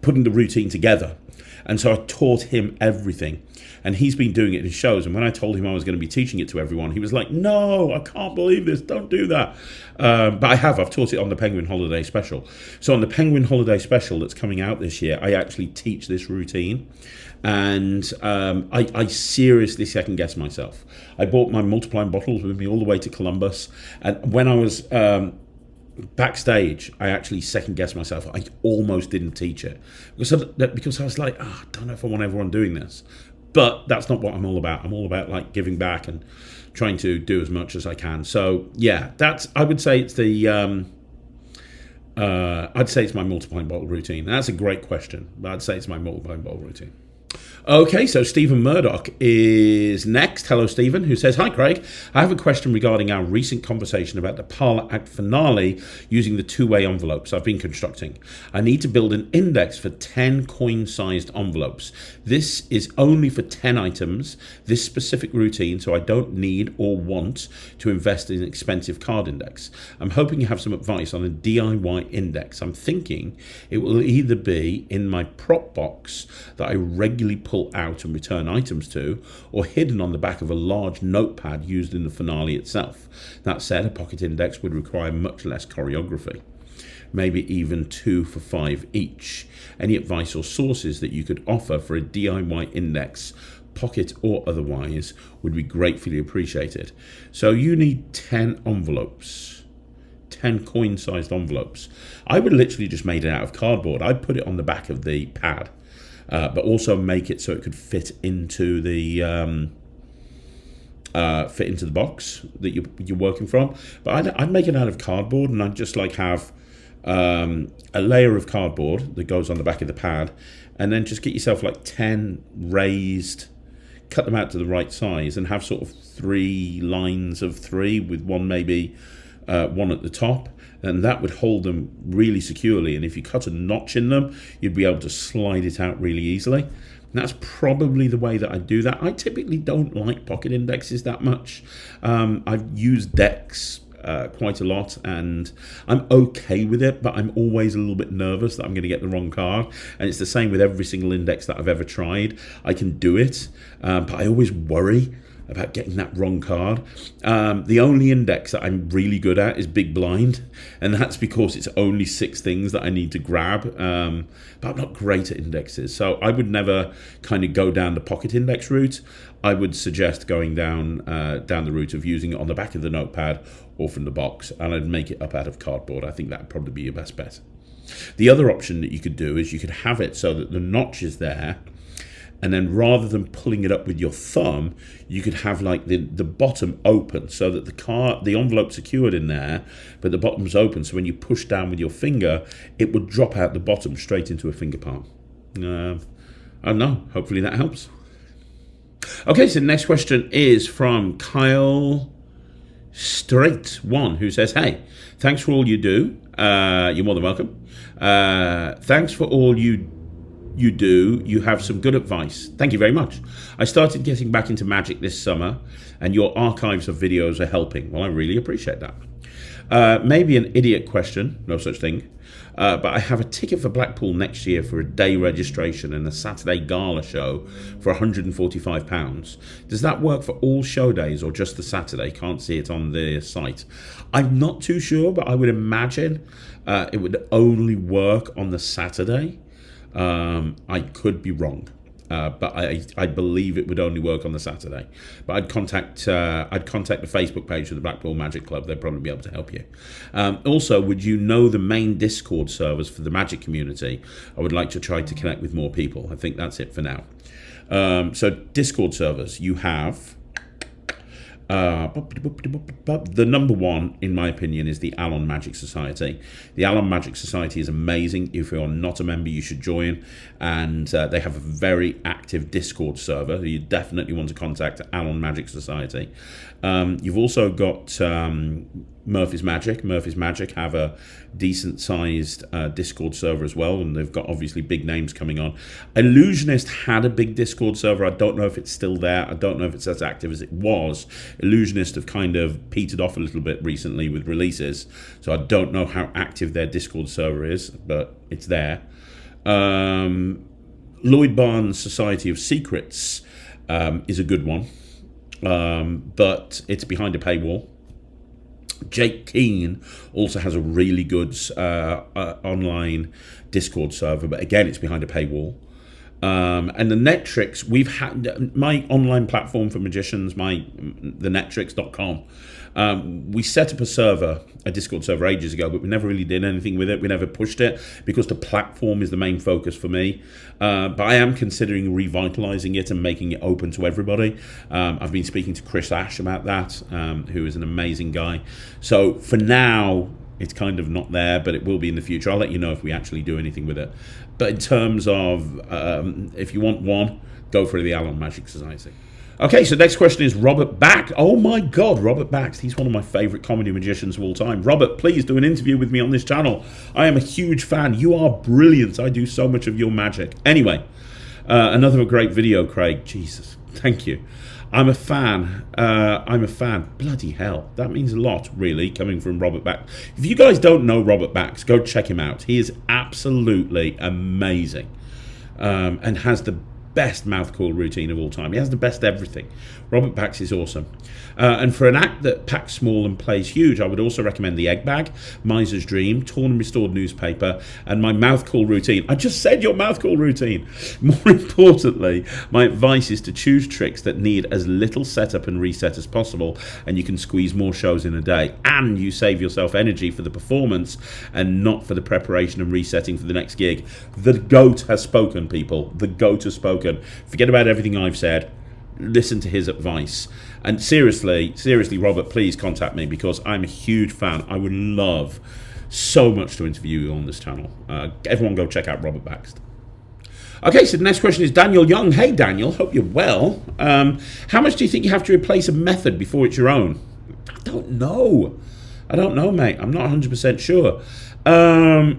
putting the routine together, and so I taught him everything. And he's been doing it in his shows. And when I told him I was going to be teaching it to everyone, he was like, "No, I can't believe this. Don't do that." But I've taught it on the Penguin Holiday Special. So on the Penguin Holiday Special that's coming out this year, I actually teach this routine. And I seriously second guess myself. I bought my multiplying bottles with me all the way to Columbus. And when I was backstage, I actually second guessed myself. I almost didn't teach it because I was like, I don't know if I want everyone doing this. But that's not what I'm all about. I'm all about like giving back and trying to do as much as I can. So yeah, I would say it's my multiplying bottle routine. That's a great question, but I'd say it's my multiplying bottle routine. Okay, so Stephen Murdoch is next. Hello, Stephen, who says, "Hi, Craig. I have a question regarding our recent conversation about the Parlour Act finale using the two-way envelopes I've been constructing. I need to build an index for 10 coin-sized envelopes. This is only for 10 items, this specific routine, so I don't need or want to invest in an expensive card index. I'm hoping you have some advice on a DIY index. I'm thinking it will either be in my prop box that I regularly pull out and return items to, or hidden on the back of a large notepad used in the finale itself. That said, a pocket index would require much less choreography. Maybe even 2 for 5 each. Any advice or sources that you could offer for a DIY index, pocket or otherwise, would be gratefully appreciated." So you need 10 envelopes. 10 coin-sized envelopes. I would literally just made it out of cardboard. I'd put it on the back of the pad. But also make it so it could fit into the box that you're working from. But I'd make it out of cardboard, and I'd just like have a layer of cardboard that goes on the back of the pad, and then just get yourself like 10 raised, cut them out to the right size, and have sort of 3 lines of 3 with one maybe one at the top, and that would hold them really securely. And if you cut a notch in them, you'd be able to slide it out really easily. And that's probably the way that I do that. I typically don't like pocket indexes that much. I've used decks quite a lot, and I'm okay with it, but I'm always a little bit nervous that I'm going to get the wrong card. And it's the same with every single index that I've ever tried. I can do it, but I always worry about getting that wrong card. The only index that I'm really good at is Big Blind, and that's because it's only 6 things that I need to grab, but I'm not great at indexes, so I would never kind of go down the pocket index route. I would suggest going down the route of using it on the back of the notepad or from the box, and I'd make it up out of cardboard. I think that would probably be your best bet. The other option that you could do is you could have it so that the notch is there, and then rather than pulling it up with your thumb, you could have like the bottom open so that the envelope's secured in there, but the bottom's open. So when you push down with your finger, it would drop out the bottom straight into a finger palm. I don't know. Hopefully that helps. Okay, so the next question is from Kyle Straight One, who says, "Hey, thanks for all you do. You're more than welcome. Thanks for all you do. You have some good advice. Thank you very much. I started getting back into magic this summer, and your archives of videos are helping." Well, I really appreciate that. Maybe an idiot question, no such thing. But I have a ticket for Blackpool next year for a day registration and a Saturday gala show for £145. Does that work for all show days or just the Saturday? Can't see it on the site. I'm not too sure, but I would imagine it would only work on the Saturday. I could be wrong, but I believe it would only work on the Saturday. But I'd contact the Facebook page of the Blackpool Magic Club. They'd probably be able to help you. Also, would you know the main Discord servers for the Magic community? I would like to try to connect with more people. I think that's it for now. So Discord servers, you have. The number one, in my opinion, is the Alon Magic Society. The Alon Magic Society is amazing. If you're not a member, you should join. And they have a very active Discord server. You definitely want to contact Alon Magic Society. You've also got Murphy's Magic. Murphy's Magic have a decent-sized Discord server as well, and they've got obviously big names coming on. Illusionist had a big Discord server. I don't know if it's still there. I don't know if it's as active as it was. Illusionist have kind of petered off a little bit recently with releases, so I don't know how active their Discord server is, but it's there. Lloyd Barnes' Society of Secrets is a good one, but it's behind a paywall. Jake Keane also has a really good online Discord server, but again, it's behind a paywall. And the Netrix, we've had my online platform for magicians, the Netrix.com. We set up a Discord server ages ago, but we never really did anything with it. We never pushed it because the platform is the main focus for me. But I am considering revitalizing it and making it open to everybody. I've been speaking to Chris Ash about that, who is an amazing guy. So for now, it's kind of not there, but it will be in the future. I'll let you know if we actually do anything with it. But in terms of, if you want one, go for the Alon Magic Society. Okay, so next question is Robert Baxt. Oh my God, Robert Baxt. He's one of my favourite comedy magicians of all time. Robert, please do an interview with me on this channel. I am a huge fan. You are brilliant. I do so much of your magic. Anyway, another great video, Craig. Jesus, thank you. I'm a fan. Bloody hell. That means a lot, really, coming from Robert Baxt. If you guys don't know Robert Baxt, go check him out. He is absolutely amazing, and has the best mouth call routine of all time. He has the best everything. Robert Baxt is awesome. And for an act that packs small and plays huge, I would also recommend the Egg Bag, Miser's Dream, Torn and Restored Newspaper, and my mouth call routine. I just said your mouth call routine. More importantly, my advice is to choose tricks that need as little setup and reset as possible, and you can squeeze more shows in a day, and you save yourself energy for the performance and not for the preparation and resetting for the next gig. The GOAT has spoken, people. The GOAT has spoken. Forget about everything I've said. Listen to his advice. And seriously, Robert, please contact me because I'm a huge fan. I would love so much to interview you on this channel. Everyone go check out Robert Baxt. Okay, so the next question is Daniel Young. Hey, Daniel, hope you're well. How much do you think you have to replace a method before it's your own? I don't know. I don't know, mate. I'm not 100% sure. I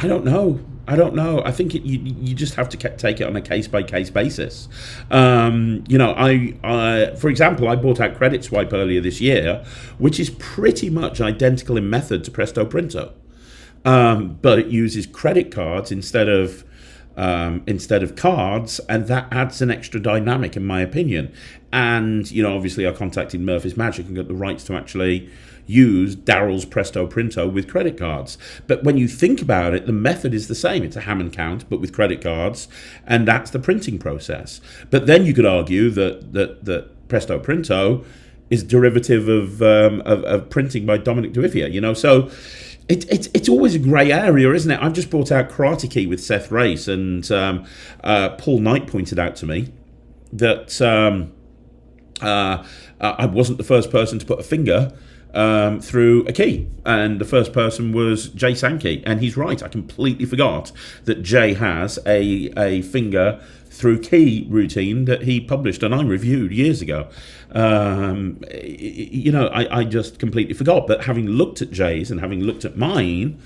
don't know. I think you just have to take it on a case-by-case basis. For example, I bought out Credit Swipe earlier this year, which is pretty much identical in method to Presto Printo, but it uses credit cards instead of cards, and that adds an extra dynamic, in my opinion. And obviously, I contacted Murphy's Magic and got the rights to actually use Daryl's Presto Printo with credit cards. But when you think about it, the method is the same. It's a Hammond count, but with credit cards, and that's the printing process. But then you could argue that Presto Printo is derivative of printing by Dominic Duifia. So it's always a grey area, isn't it? I've just brought out Karate Key with Seth Race, and Paul Knight pointed out to me that I wasn't the first person to put a finger through a key, and the first person was Jay Sankey, and he's right. I completely forgot that Jay has a finger through key routine that he published and I reviewed years ago. I just completely forgot. But having looked at Jay's and having looked at mine,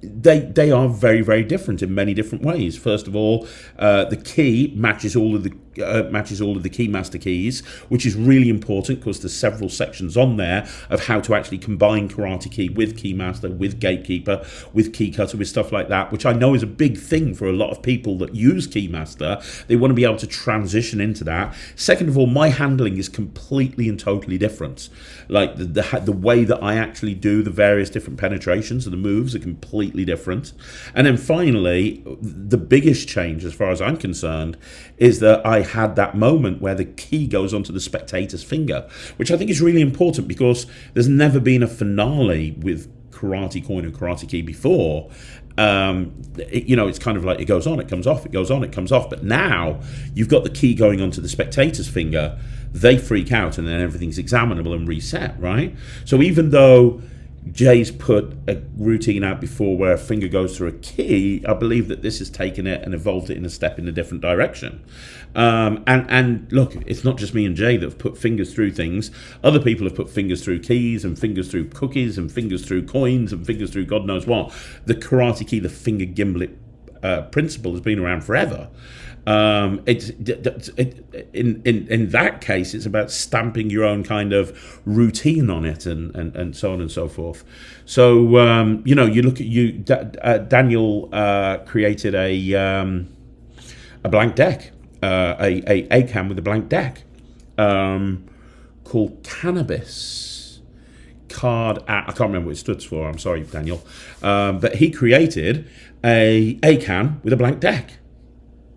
they are very, very different in many different ways. First of all, the key matches all of the Keymaster keys, which is really important because there's several sections on there of how to actually combine Karate Key with Keymaster, with Gatekeeper, with Key Cutter, with stuff like that, which I know is a big thing for a lot of people that use Keymaster. They want to be able to transition into that. Second of all, my handling is completely and totally different. Like the way that I actually do the various different penetrations and the moves are completely different. And then finally, the biggest change as far as I'm concerned is that I had that moment where the key goes onto the spectator's finger, which I think is really important because there's never been a finale with Karate Coin and Karate Key before. It's kind of like it goes on, it comes off, it goes on, it comes off. But now you've got the key going onto the spectator's finger, they freak out, and then everything's examinable and reset, right? So even though Jay's put a routine out before where a finger goes through a key, I believe that this has taken it and evolved it in a step in a different direction. And look, it's not just me and Jay that have put fingers through things. Other people have put fingers through keys and fingers through cookies and fingers through coins and fingers through God knows what. The Karate Key, the finger gimlet principle has been around forever. In that case, it's about stamping your own kind of routine on it, and so on and so forth. So you look at Daniel created a blank deck, a can with a blank deck called Cannabis Card. I can't remember what it stood for. I'm sorry, Daniel, but he created a can with a blank deck.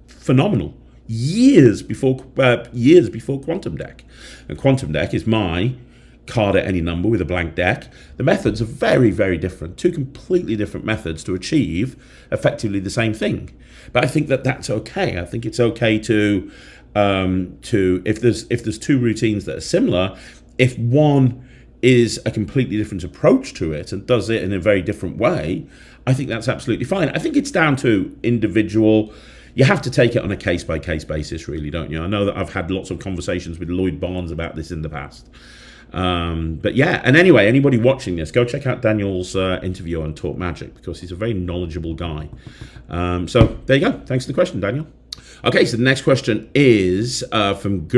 Phenomenal. Years before Quantum Deck. And Quantum Deck is my card at any number with a blank deck. The methods are very, very different. Two completely different methods to achieve effectively the same thing. But I think that that's okay. I think it's okay to if there's two routines that are similar, if one is a completely different approach to it and does it in a very different way, I think that's absolutely fine. I think it's down to individual. You have to take it on a case-by-case basis, really, don't you? I know that I've had lots of conversations with Lloyd Barnes about this in the past. But yeah, and anyway, anybody watching this, go check out Daniel's interview on Talk Magic because he's a very knowledgeable guy. So there you go. Thanks for the question, Daniel. Okay, so the next question is from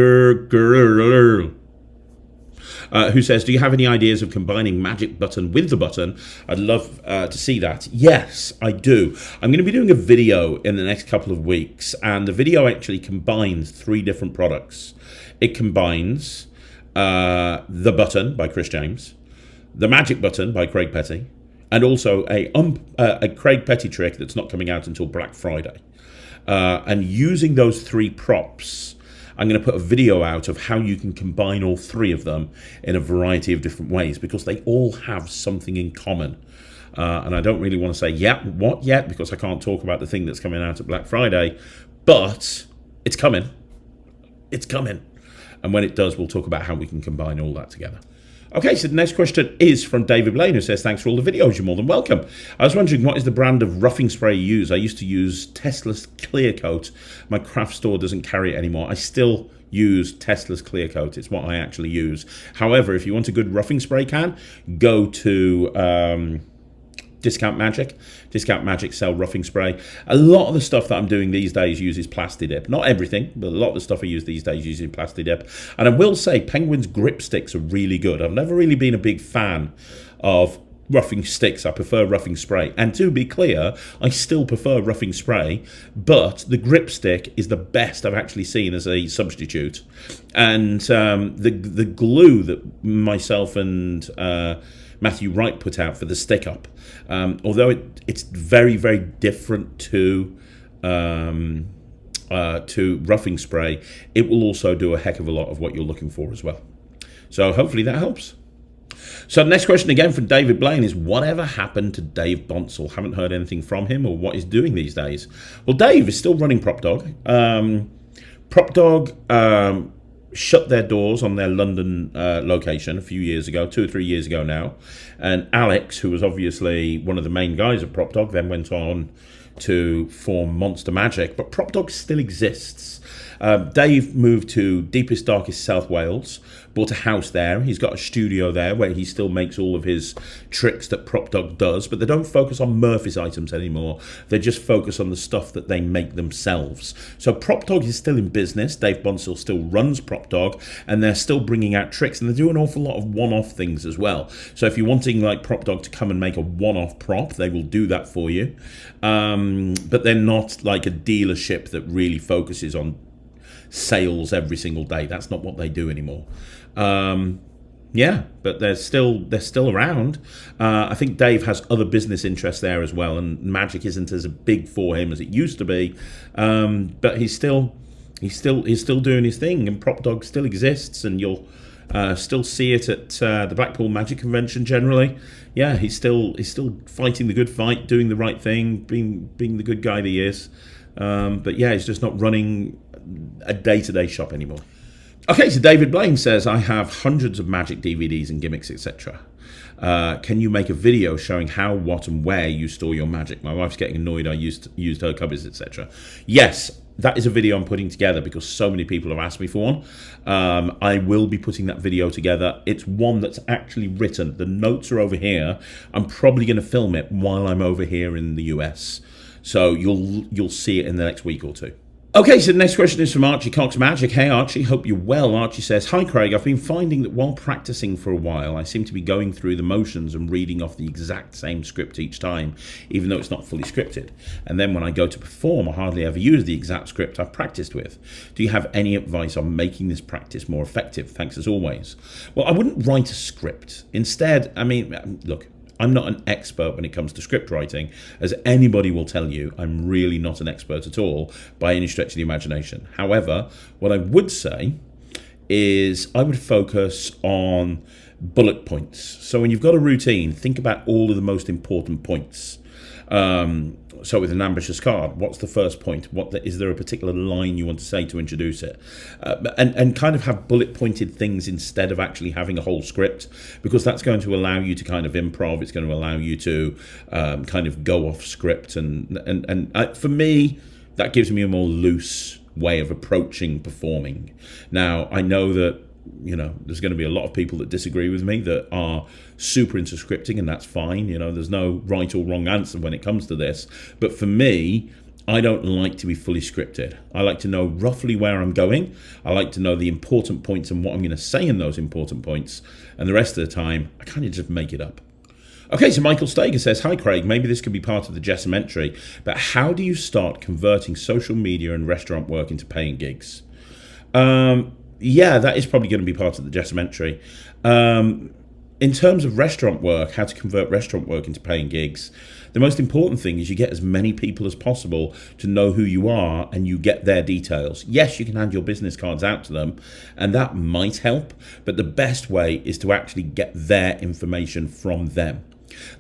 who says, do you have any ideas of combining Magic Button with the button? I'd love to see that. Yes, I do. I'm going to be doing a video in the next couple of weeks, and the video actually combines 3 different products. It combines The Button by Chris James, the Magic Button by Craig Petty, and also a Craig Petty trick that's not coming out until Black Friday. And using those 3 props, I'm going to put a video out of how you can combine all 3 of them in a variety of different ways because they all have something in common. And I don't really want to say what yet because I can't talk about the thing that's coming out at Black Friday, but it's coming. It's coming. And when it does, we'll talk about how we can combine all that together. Okay, so the next question is from David Blaine, who says, thanks for all the videos, you're more than welcome. I was wondering, what is the brand of roughing spray you use? I used to use Tesla's Clear Coat. My craft store doesn't carry it anymore. I still use Tesla's clear coat. It's what I actually use. However, if you want a good roughing spray can, go to Discount Magic. Discount Magic sell roughing spray. A lot of the stuff that I'm doing these days uses Plastidip. Not everything, but a lot of the stuff I use these days uses Plastidip. And I will say Penguin's grip sticks are really good. I've never really been a big fan of roughing sticks. I prefer roughing spray. And to be clear, I still prefer roughing spray, but the grip stick is the best I've actually seen as a substitute. And the glue that myself and Matthew Wright put out for the stick up, although it's very, very different to roughing spray, it will also do a heck of a lot of what you're looking for as well. So hopefully that helps. So the next question again from David Blaine is, whatever happened to Dave Bonsall? Haven't heard anything from him or what he's doing these days. Well, Dave is still running Prop Dog. Prop Dog shut their doors on their London location a few years ago, 2 or 3 years ago now. And Alex, who was obviously one of the main guys at Prop Dog, then went on to form Monster Magic. But Prop Dog still exists. Dave moved to deepest, darkest South Wales, bought a house there. He's got a studio there where he still makes all of his tricks that Prop Dog does, but they don't focus on Murphy's items anymore. They just focus on the stuff that they make themselves. So Prop Dog is still in business. Dave Bonsall still runs Prop Dog, and they're still bringing out tricks, and they do an awful lot of one-off things as well. So if you're wanting like Prop Dog to come and make a one-off prop, they will do that for you. But they're not like a dealership that really focuses on sales every single day. That's not what they do anymore. But they're still around. I think Dave has other business interests there as well, and magic isn't as big for him as it used to be. But he's still doing his thing, and Prop Dog still exists, and you'll still see it at the Blackpool Magic Convention generally. Yeah, he's still fighting the good fight, doing the right thing, being the good guy that he is. But yeah, he's just not running a day-to-day shop anymore. Okay, so David Blaine says, I have hundreds of magic DVDs and gimmicks, etc. Can you make a video showing how, what, and where you store your magic? My wife's getting annoyed I used her cupboards, etc. Yes, that is a video I'm putting together because so many people have asked me for one. I will be putting that video together. It's one that's actually written. The notes are over here. I'm probably going to film it while I'm over here in the US. So you'll see it in the next week or two. Okay, so the next question is from Archie Cox Magic. Hey Archie, hope you're well. Archie says, hi Craig, I've been finding that while practicing for a while, I seem to be going through the motions and reading off the exact same script each time, even though it's not fully scripted. And then when I go to perform, I hardly ever use the exact script I've practiced with. Do you have any advice on making this practice more effective? Thanks as always. Well, I wouldn't write a script. Instead, look, I'm not an expert when it comes to script writing. As anybody will tell you, I'm really not an expert at all by any stretch of the imagination. However, what I would say is I would focus on bullet points. So when you've got a routine, think about all of the most important points. So with an ambitious card, what's the first point? Is there a particular line you want to say to introduce it? And kind of have bullet pointed things instead of actually having a whole script, because that's going to allow you to kind of improv. It's going to allow you to kind of go off script. And for me, that gives me a more loose way of approaching performing. Now, I know that there's going to be a lot of people that disagree with me that are super into scripting, and that's fine. There's no right or wrong answer when it comes to this. But for me, I don't like to be fully scripted. I like to know roughly where I'm going. I like to know the important points and what I'm going to say in those important points. And the rest of the time, I kind of just make it up. Okay, so Michael Stager says, hi Craig, maybe this could be part of the Jessam entry, but how do you start converting social media and restaurant work into paying gigs? Yeah, that is probably going to be part of the Jessam entry. In terms of restaurant work, how to convert restaurant work into paying gigs, the most important thing is you get as many people as possible to know who you are and you get their details. Yes, you can hand your business cards out to them, and that might help, but the best way is to actually get their information from them.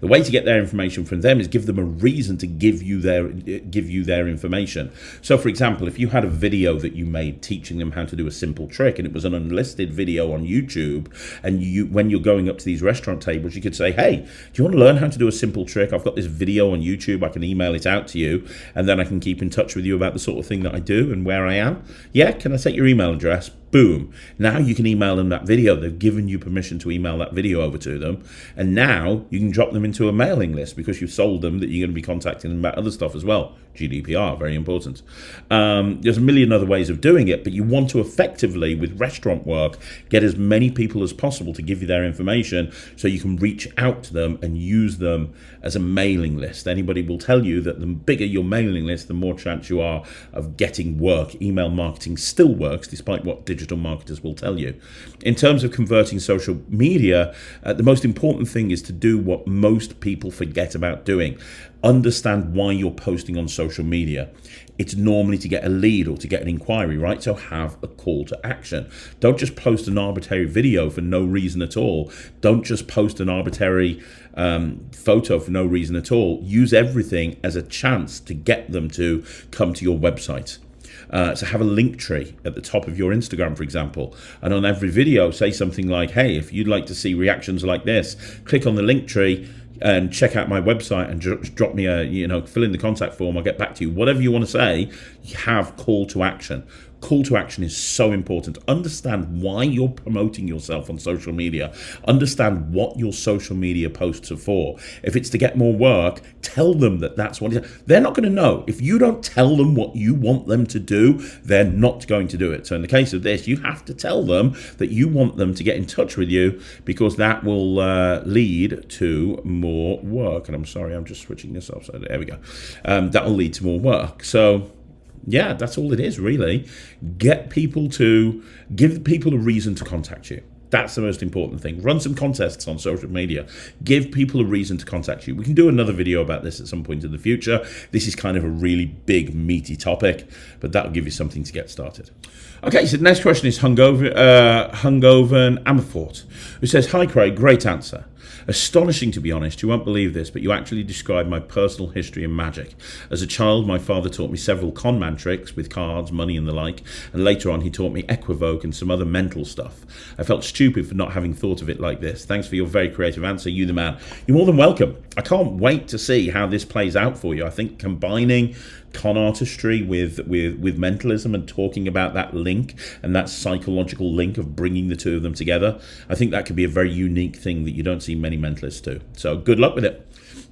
The way to get their information from them is give them a reason to give you their information. So, for example, if you had a video that you made teaching them how to do a simple trick, and it was an unlisted video on YouTube, and when you're going up to these restaurant tables, you could say, hey, do you want to learn how to do a simple trick? I've got this video on YouTube. I can email it out to you, and then I can keep in touch with you about the sort of thing that I do and where I am. Yeah, can I take your email address? Boom. Now you can email them that video. They've given you permission to email that video over to them. And now you can drop them into a mailing list because you've sold them that you're going to be contacting them about other stuff as well. GDPR, very important. There's a million other ways of doing it, but you want to effectively, with restaurant work, get as many people as possible to give you their information so you can reach out to them and use them as a mailing list. Anybody will tell you that the bigger your mailing list, the more chance you are of getting work. Email marketing still works, despite what digital marketers will tell you. In terms of converting social media, the most important thing is to do what most people forget about doing. Understand why you're posting on social media. It's normally to get a lead or to get an inquiry, right? So have a call to action. Don't just post an arbitrary video for no reason at all. Don't just post an arbitrary photo for no reason at all. Use everything as a chance to get them to come to your website. So have a link tree at the top of your Instagram, for example, and on every video say something like, hey, if you'd like to see reactions like this, click on the link tree and check out my website and drop me fill in the contact form. I'll get back to you. Whatever you want to say, you have call to action. Call to action is so important. Understand why you're promoting yourself on social media. Understand what your social media posts are for. If it's to get more work, tell them that that's what it is. They're not going to know. If you don't tell them what you want them to do, they're not going to do it. So in the case of this, you have to tell them that you want them to get in touch with you because that will lead to more work. And I'm sorry, I'm just switching this off. So there we go. That will lead to more work. So yeah, that's all it is, really. Give people a reason to contact you. That's the most important thing. Run some contests on social media. Give people a reason to contact you. We can do another video about this at some point in the future. This is kind of a really big, meaty topic, but that'll give you something to get started. Okay, so the next question is Hungover Amerfort, who says, hi, Craig, great answer. Astonishing, to be honest. You won't believe this, but you actually described my personal history in magic. As a child, my father taught me several con man tricks with cards, money and the like, and later on he taught me equivoke and some other mental stuff. I felt stupid for not having thought of it like this. Thanks for your very creative answer. You the man. You're more than welcome. I can't wait to see how this plays out for you. I think combining con artistry with mentalism and talking about that link and that psychological link of bringing the two of them together, I think that could be a very unique thing that you don't see many mentalists do. So good luck with it.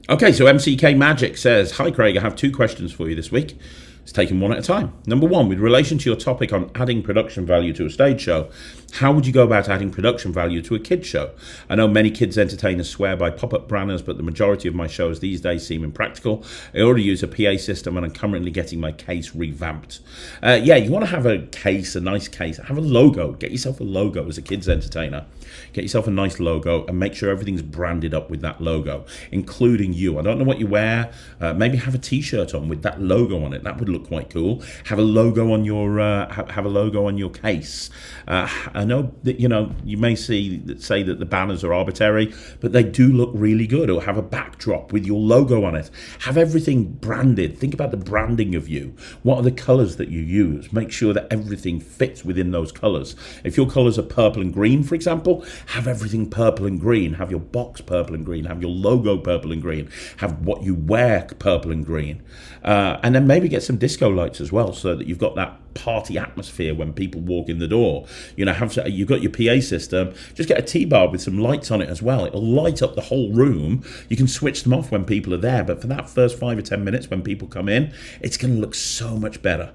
Okay, so MCK Magic says, hi Craig, I have 2 questions for you this week. Let's take them one at a time. Number 1, with relation to your topic on adding production value to a stage show, how would you go about adding production value to a kids show? I know many kids entertainers swear by pop-up banners, but the majority of my shows these days seem impractical. I already use a PA system and I'm currently getting my case revamped. You want to have a case, a nice case, have a logo. Get yourself a logo as a kids entertainer. Get yourself a nice logo and make sure everything's branded up with that logo, including you. I don't know what you wear. Maybe have a t-shirt on with that logo on it. That would look quite cool. Have a logo on your case. I know that you may say that the banners are arbitrary, but they do look really good. Or have a backdrop with your logo on it. Have everything branded. Think about the branding of you. What are the colours that you use? Make sure that everything fits within those colours. If your colours are purple and green, for example, have everything purple and green. Have your box purple and green. Have your logo purple and green. Have what you wear purple and green. And then maybe get some disco lights as well, so that you've got that party atmosphere when people walk in the door. You've got your PA system, just get a T-bar with some lights on it as well. It'll light up the whole room. You can switch them off when people are there, but for that first 5 or 10 minutes when people come in, it's going to look so much better.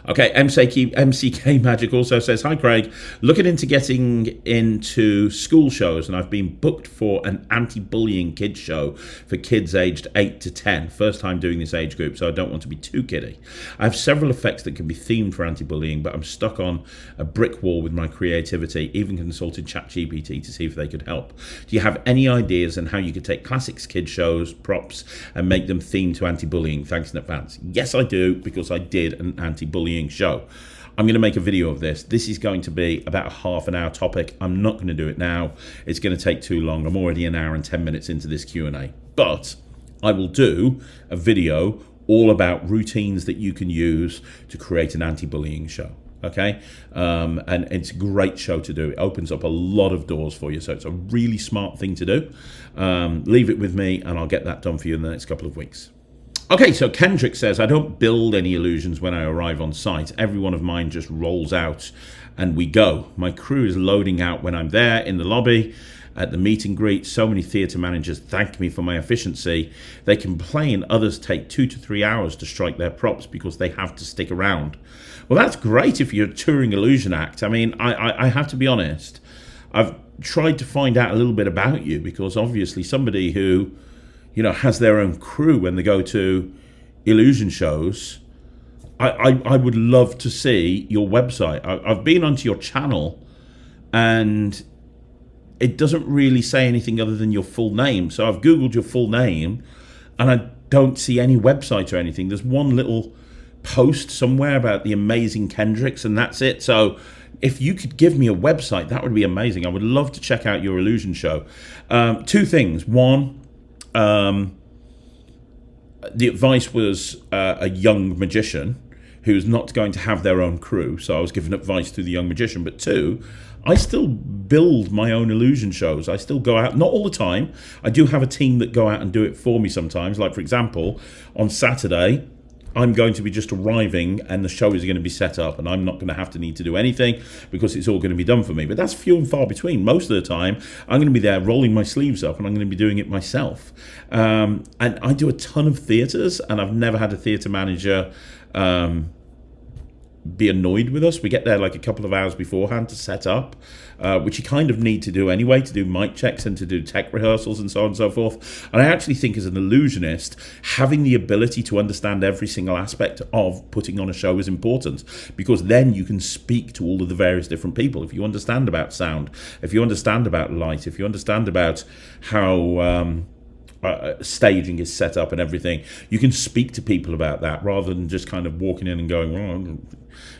Okay, MCK Magic also says, hi Craig, looking into getting into school shows, and I've been booked for an anti-bullying kids show for kids aged 8 to 10. First time doing this age group, so I don't want to be too kiddie. I have several effects that can be themed for anti-bullying, but I'm stuck on a brick wall with my creativity, even consulted ChatGPT to see if they could help. Do you have any ideas on how you could take classics kids shows, props, and make them themed to anti-bullying? Thanks in advance. Yes, I do, because I did an anti-bullying show. I'm going to make a video of this. This is going to be about a half an hour topic. I'm not going to do it now. It's going to take too long. I'm already an hour and 10 minutes into this Q&A. But I will do a video all about routines that you can use to create an anti-bullying show. Okay, and it's a great show to do. It opens up a lot of doors for you, so it's a really smart thing to do. Leave it with me and I'll get that done for you in the next couple of weeks. Okay, so Kendrick says, I don't build any illusions when I arrive on site. Every one of mine just rolls out and we go. My crew is loading out when I'm there in the lobby, at the meet and greet. So many theatre managers thank me for my efficiency. They complain others take 2 to 3 hours to strike their props because they have to stick around. Well, that's great if you're a touring illusion act. I mean, I have to be honest. I've tried to find out a little bit about you because obviously somebody who, has their own crew when they go to illusion shows, I would love to see your website. I've been onto your channel and it doesn't really say anything other than your full name. So I've Googled your full name and I don't see any website or anything. There's one little post somewhere about the amazing Kendricks and that's it. So if you could give me a website, that would be amazing. I would love to check out your illusion show. 2 things. One, the advice was a young magician who's not going to have their own crew. So I was giving advice to the young magician. But 2, I still build my own illusion shows. I still go out, not all the time. I do have a team that go out and do it for me sometimes. Like, for example, on Saturday, I'm going to be just arriving and the show is going to be set up and I'm not going to have to need to do anything because it's all going to be done for me. But that's few and far between. Most of the time, I'm going to be there rolling my sleeves up and I'm going to be doing it myself. And I do a ton of theatres and I've never had a theatre manager be annoyed with us. We get there like a couple of hours beforehand to set up, which you kind of need to do anyway, to do mic checks and to do tech rehearsals and so on and so forth. And I actually think as an illusionist, having the ability to understand every single aspect of putting on a show is important because then you can speak to all of the various different people. If you understand about sound, if you understand about light, if you understand about how staging is set up and everything, you can speak to people about that rather than just kind of walking in and going, oh.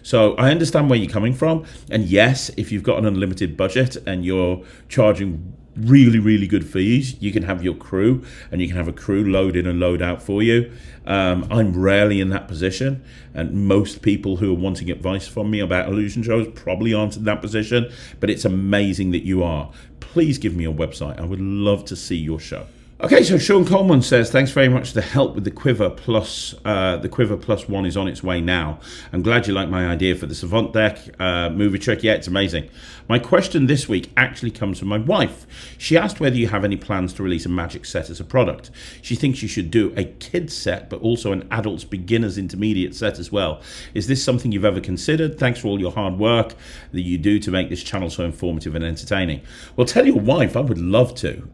So I understand where you're coming from, and yes, if you've got an unlimited budget and you're charging really, really good fees, you can have your crew and you can have a crew load in and load out for you. I'm rarely in that position, and most people who are wanting advice from me about illusion shows probably aren't in that position, but it's amazing that you are. Please give me your website. I would love to see your show. Okay, so Sean Coleman says, thanks very much for the help with the Quiver Plus. The Quiver Plus 1 is on its way now. I'm glad you like my idea for the Savant deck movie trick. Yeah, it's amazing. My question this week actually comes from my wife. She asked whether you have any plans to release a magic set as a product. She thinks you should do a kids set, but also an adults, beginners, intermediate set as well. Is this something you've ever considered? Thanks for all your hard work that you do to make this channel so informative and entertaining. Well, tell your wife I would love to.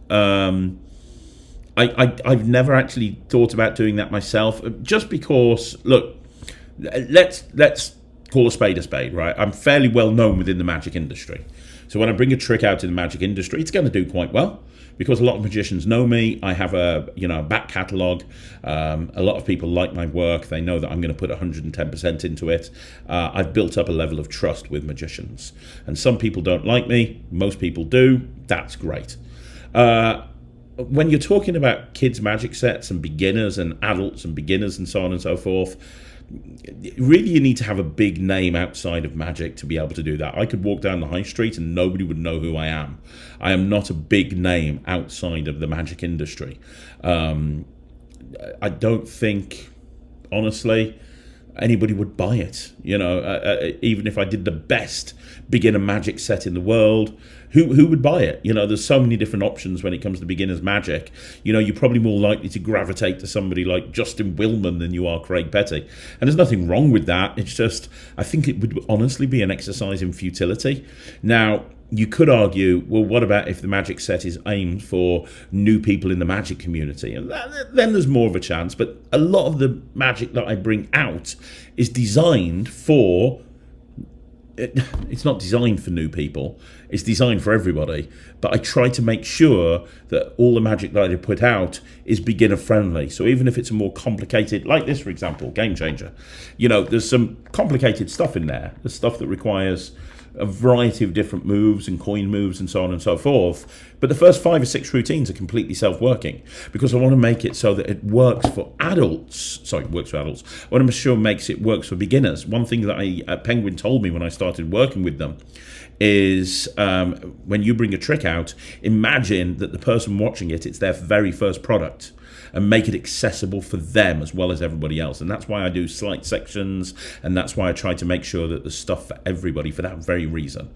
I've never actually thought about doing that myself, just because, look, let's call a spade, right? I'm fairly well known within the magic industry. So when I bring a trick out in the magic industry, it's going to do quite well because a lot of magicians know me. I have a back catalogue. A lot of people like my work. They know that I'm going to put 110% into it. I've built up a level of trust with magicians. And some people don't like me. Most people do. That's great. When you're talking about kids' magic sets and beginners and adults and beginners and so on and so forth, really you need to have a big name outside of magic to be able to do that. I could walk down the high street and nobody would know who I am. I am not a big name outside of the magic industry. I don't think, honestly, anybody would buy it. Even if I did the best beginner magic set in the world, who would buy it? There's so many different options when it comes to beginner's magic. You're probably more likely to gravitate to somebody like Justin Willman than you are Craig Petty. And there's nothing wrong with that. It's just, I think it would honestly be an exercise in futility. Now, you could argue, well, what about if the magic set is aimed for new people in the magic community? And then there's more of a chance. But a lot of the magic that I bring out is designed for... It's not designed for new people. It's designed for everybody. But I try to make sure that all the magic that I put out is beginner friendly. So even if it's a more complicated, like this, for example, Game Changer, there's some complicated stuff in there. There's stuff that requires a variety of different moves and coin moves and so on and so forth. But the first 5 or 6 routines are completely self-working because I want to make it so that it works for adults. Sorry, works for adults. I want to make sure it works for beginners. One thing that Penguin told me when I started working with them is when you bring a trick out, imagine that the person watching it, it's their very first product, and make it accessible for them as well as everybody else. And that's why I do slight sections, and that's why I try to make sure that there's stuff for everybody for that very reason.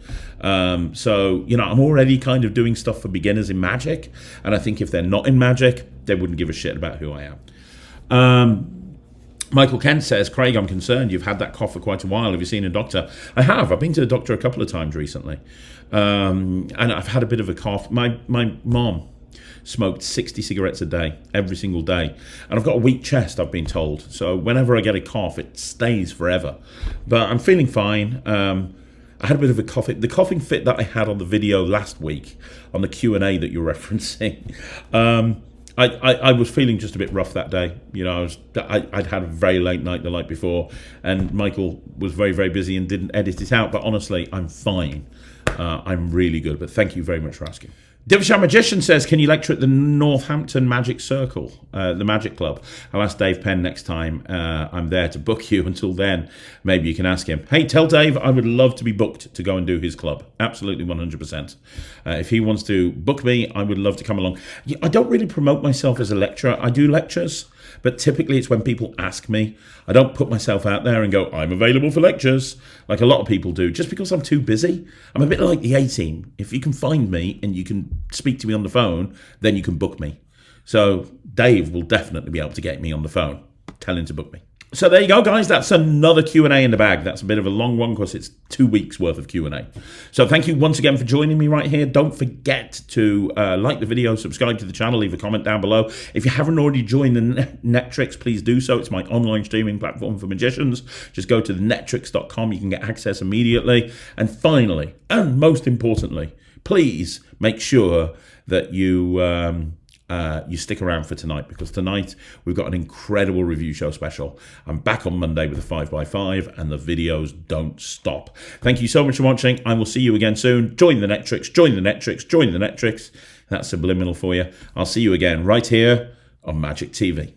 So, you know, I'm already kind of doing stuff for beginners in magic, and I think if they're not in magic, they wouldn't give a shit about who I am. Michael Kent says, Craig, I'm concerned. You've had that cough for quite a while. Have you seen a doctor? I have. I've been to the doctor a couple of times recently. And I've had a bit of a cough. My mom smoked 60 cigarettes a day, every single day. And I've got a weak chest, I've been told. So whenever I get a cough, it stays forever. But I'm feeling fine. I had a bit of a cough. The coughing fit that I had on the video last week, on the Q&A that you're referencing, I was feeling just a bit rough that day. You know, I'd had a very late night the night before, and Michael was very, very busy and didn't edit it out. But honestly, I'm fine. I'm really good. But thank you very much for asking. Divishan Magician says, can you lecture at the Northampton Magic Circle, the Magic Club? I'll ask Dave Penn next time I'm there to book you. Until then, maybe you can ask him. Hey, tell Dave I would love to be booked to go and do his club. Absolutely 100%. If he wants to book me, I would love to come along. I don't really promote myself as a lecturer. I do lectures, but typically it's when people ask me. I don't put myself out there and go, I'm available for lectures, like a lot of people do, just because I'm too busy. I'm a bit like the A-Team. If you can find me and you can speak to me on the phone, then you can book me. So Dave will definitely be able to get me on the phone. Tell him to book me. So there you go, guys. That's another Q&A in the bag. That's a bit of a long one because it's 2 weeks worth of Q&A. So thank you once again for joining me right here. Don't forget to like the video, subscribe to the channel, leave a comment down below. If you haven't already joined the Netrix, please do so. It's my online streaming platform for magicians. Just go to the Netrix.com. You can get access immediately. And finally, and most importantly, please make sure that you stick around for tonight, because tonight we've got an incredible review show special. I'm back on Monday with a 5x5 and the videos don't stop. Thank you so much for watching. I will see you again soon. Join the Netrix, join the Netrix, join the Netrix. That's subliminal for you. I'll see you again right here on Magic TV.